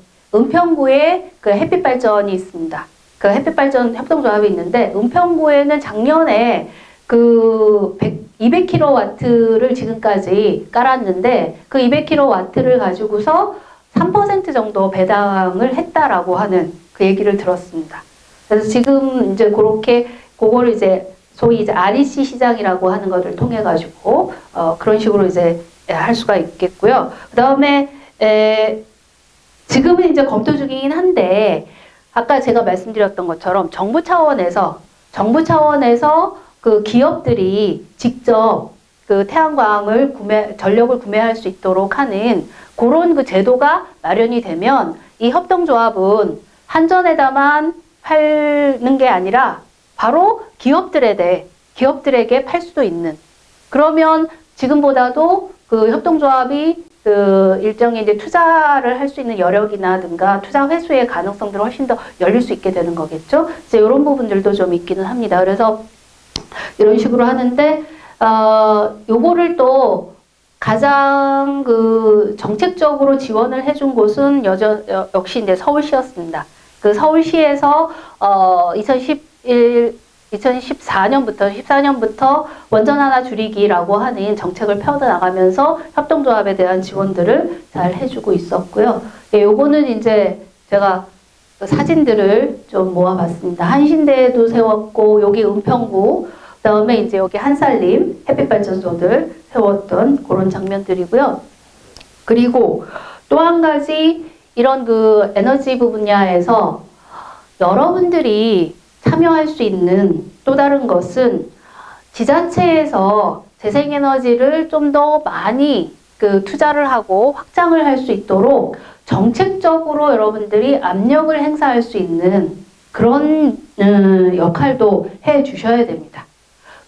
그 햇빛발전이 있습니다. 그 햇빛발전 협동조합이 있는데, 은평구에는 작년에 그 200kW를 지금까지 깔았는데 그 200kW를 가지고서 3% 정도 배당을 했다라고 하는 그 얘기를 들었습니다. 그래서 지금 이제 그렇게 그걸 이제 소위 이제 REC 시장이라고 하는 것을 통해 가지고 그런 식으로 이제 할 수가 있겠고요. 그다음에 지금은 이제 검토 중이긴 한데 아까 제가 말씀드렸던 것처럼 정부 차원에서 그 기업들이 직접 그 태양광을 전력을 구매할 수 있도록 하는 그런 그 제도가 마련이 되면 이 협동조합은 한전에다만 파는 게 아니라 바로 기업들에게 팔 수도 있는, 그러면 지금보다도 그 협동조합이 그 일정의 이제 투자를 할 수 있는 여력이나든가 투자 회수의 가능성들을 훨씬 더 열릴 수 있게 되는 거겠죠. 이제 이런 부분들도 좀 있기는 합니다. 그래서 이런 식으로 하는데, 요거를 또 가장 그 정책적으로 지원을 해준 곳은 역시 이제 서울시였습니다. 그 서울시에서 2014년부터 원전 하나 줄이기라고 하는 정책을 펴나가면서 협동조합에 대한 지원들을 잘 해주고 있었고요. 예, 요거는 이제 제가 사진들을 좀 모아봤습니다. 한신대도 세웠고, 여기 은평구, 그다음에 이제 여기 한살림 햇빛발전소들 세웠던 그런 장면들이고요. 그리고 또 한 가지 이런 그 에너지 분야에서 여러분들이 참여할 수 있는 또 다른 것은 지자체에서 재생에너지를 좀 더 많이 그 투자를 하고 확장을 할 수 있도록 정책적으로 여러분들이 압력을 행사할 수 있는 그런 역할도 해 주셔야 됩니다.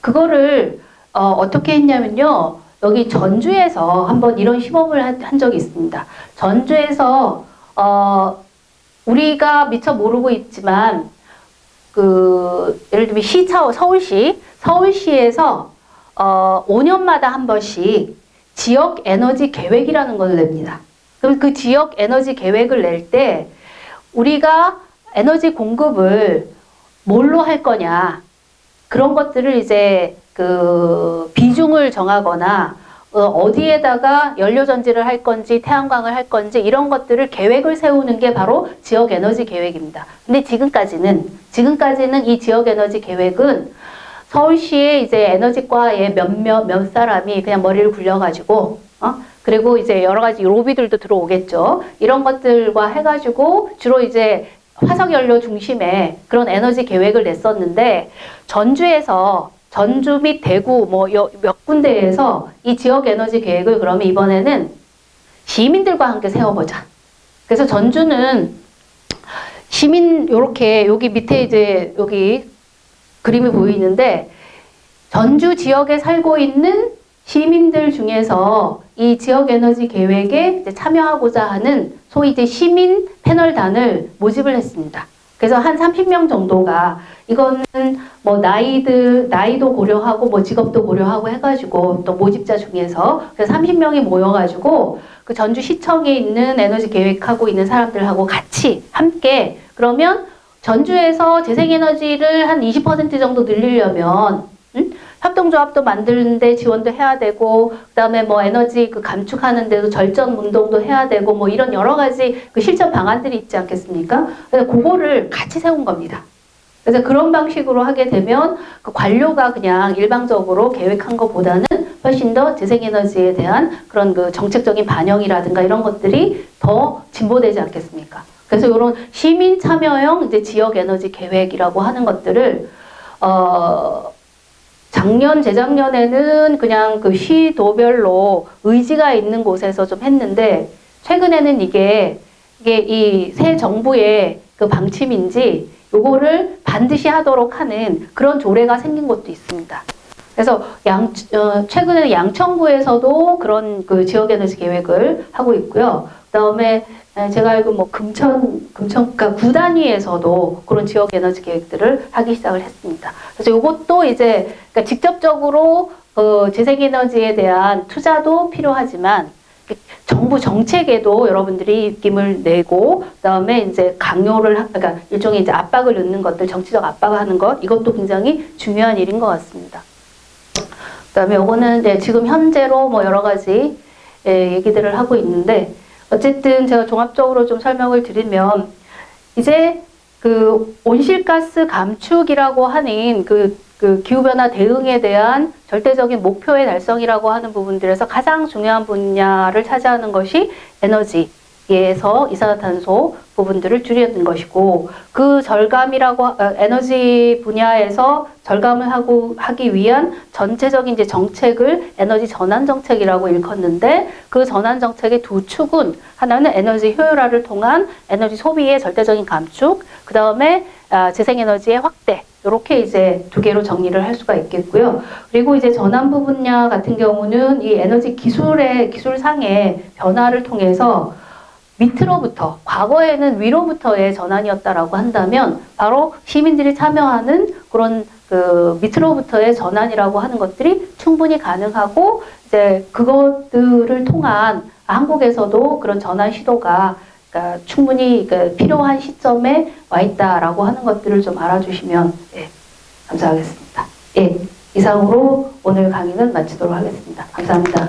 그거를 어떻게 했냐면요. 여기 전주에서 한번 이런 시범을 한 적이 있습니다. 전주에서 우리가 미처 모르고 있지만 그 예를 들면 서울시에서 5년마다 한 번씩 지역 에너지 계획이라는 걸 냅니다. 그럼 그 지역 에너지 계획을 낼 때 우리가 에너지 공급을 뭘로 할 거냐, 그런 것들을 이제 그 비중을 정하거나 어디에다가 연료전지를 할 건지 태양광을 할 건지 이런 것들을 계획을 세우는 게 바로 지역 에너지 계획입니다. 근데 지금까지는 이 지역 에너지 계획은 서울시의 이제 에너지과의 몇 사람이 그냥 머리를 굴려가지고 그리고 이제 여러 가지 로비들도 들어오겠죠. 이런 것들과 해가지고 주로 이제 화석연료 중심의 그런 에너지 계획을 냈었는데, 전주 및 대구 뭐 몇 군데에서 이 지역 에너지 계획을 그러면 이번에는 시민들과 함께 세워보자. 그래서 전주는 요렇게 여기 밑에 이제 여기 그림이 보이는데, 전주 지역에 살고 있는 시민들 중에서 이 지역 에너지 계획에 이제 참여하고자 하는 소위 이제 시민 패널단을 모집을 했습니다. 그래서 한 30명 정도가, 이거는 뭐 나이도 고려하고 뭐 직업도 고려하고 해가지고 또 모집자 중에서 그래서 30명이 모여가지고 그 전주시청에 있는 에너지 계획하고 있는 사람들하고 같이 함께, 그러면 전주에서 재생에너지를 한 20% 정도 늘리려면 협동조합도 만드는데 지원도 해야 되고, 그다음에 뭐 에너지 그 감축하는 데도 절전 운동도 해야 되고, 뭐 이런 여러 가지 그 실천 방안들이 있지 않겠습니까? 그래서 그거를 같이 세운 겁니다. 그래서 그런 방식으로 하게 되면 그 관료가 그냥 일방적으로 계획한 것보다는 훨씬 더 재생에너지에 대한 그런 그 정책적인 반영이라든가 이런 것들이 더 진보되지 않겠습니까? 그래서 이런 시민 참여형 이제 지역 에너지 계획이라고 하는 것들을 재작년에는 그냥 그 시도별로 의지가 있는 곳에서 좀 했는데, 최근에는 이게 이 새 정부의 그 방침인지 요거를 반드시 하도록 하는 그런 조례가 생긴 곳도 있습니다. 그래서 최근에 양천구에서도 그런 그 지역에너지 계획을 하고 있고요. 그다음에 제가 알고 뭐 그러니까 구 단위에서도 그런 지역 에너지 계획들을 하기 시작을 했습니다. 그래서 이것도 이제 그러니까 직접적으로 재생에너지에 대한 투자도 필요하지만 정부 정책에도 여러분들이 입김을 내고 그다음에 이제 그러니까 일종의 이제 압박을 넣는 것들, 정치적 압박을 하는 것, 이것도 굉장히 중요한 일인 것 같습니다. 그다음에 요거는 이제 지금 현재로 뭐 여러 가지 얘기들을 하고 있는데, 어쨌든 제가 종합적으로 좀 설명을 드리면, 이제 그 온실가스 감축이라고 하는 그 기후변화 대응에 대한 절대적인 목표의 달성이라고 하는 부분들에서 가장 중요한 분야를 차지하는 것이 에너지에서 이산화탄소 부분들을 줄이는 것이고, 그 에너지 분야에서 절감을 하기 위한 전체적인 이제 정책을 에너지 전환 정책이라고 일컫는데, 그 전환 정책의 두 축은, 하나는 에너지 효율화를 통한 에너지 소비의 절대적인 감축, 그 다음에 재생에너지의 확대, 이렇게 이제 두 개로 정리를 할 수가 있겠고요. 그리고 이제 전환부 분야 같은 경우는 이 에너지 기술상의 변화를 통해서 밑으로부터, 과거에는 위로부터의 전환이었다라고 한다면, 바로 시민들이 참여하는 그런 그 밑으로부터의 전환이라고 하는 것들이 충분히 가능하고, 이제 그것들을 통한 한국에서도 그런 전환 시도가 그러니까 충분히 필요한 시점에 와 있다라고 하는 것들을 좀 알아주시면 감사하겠습니다. 이상으로 오늘 강의는 마치도록 하겠습니다. 감사합니다.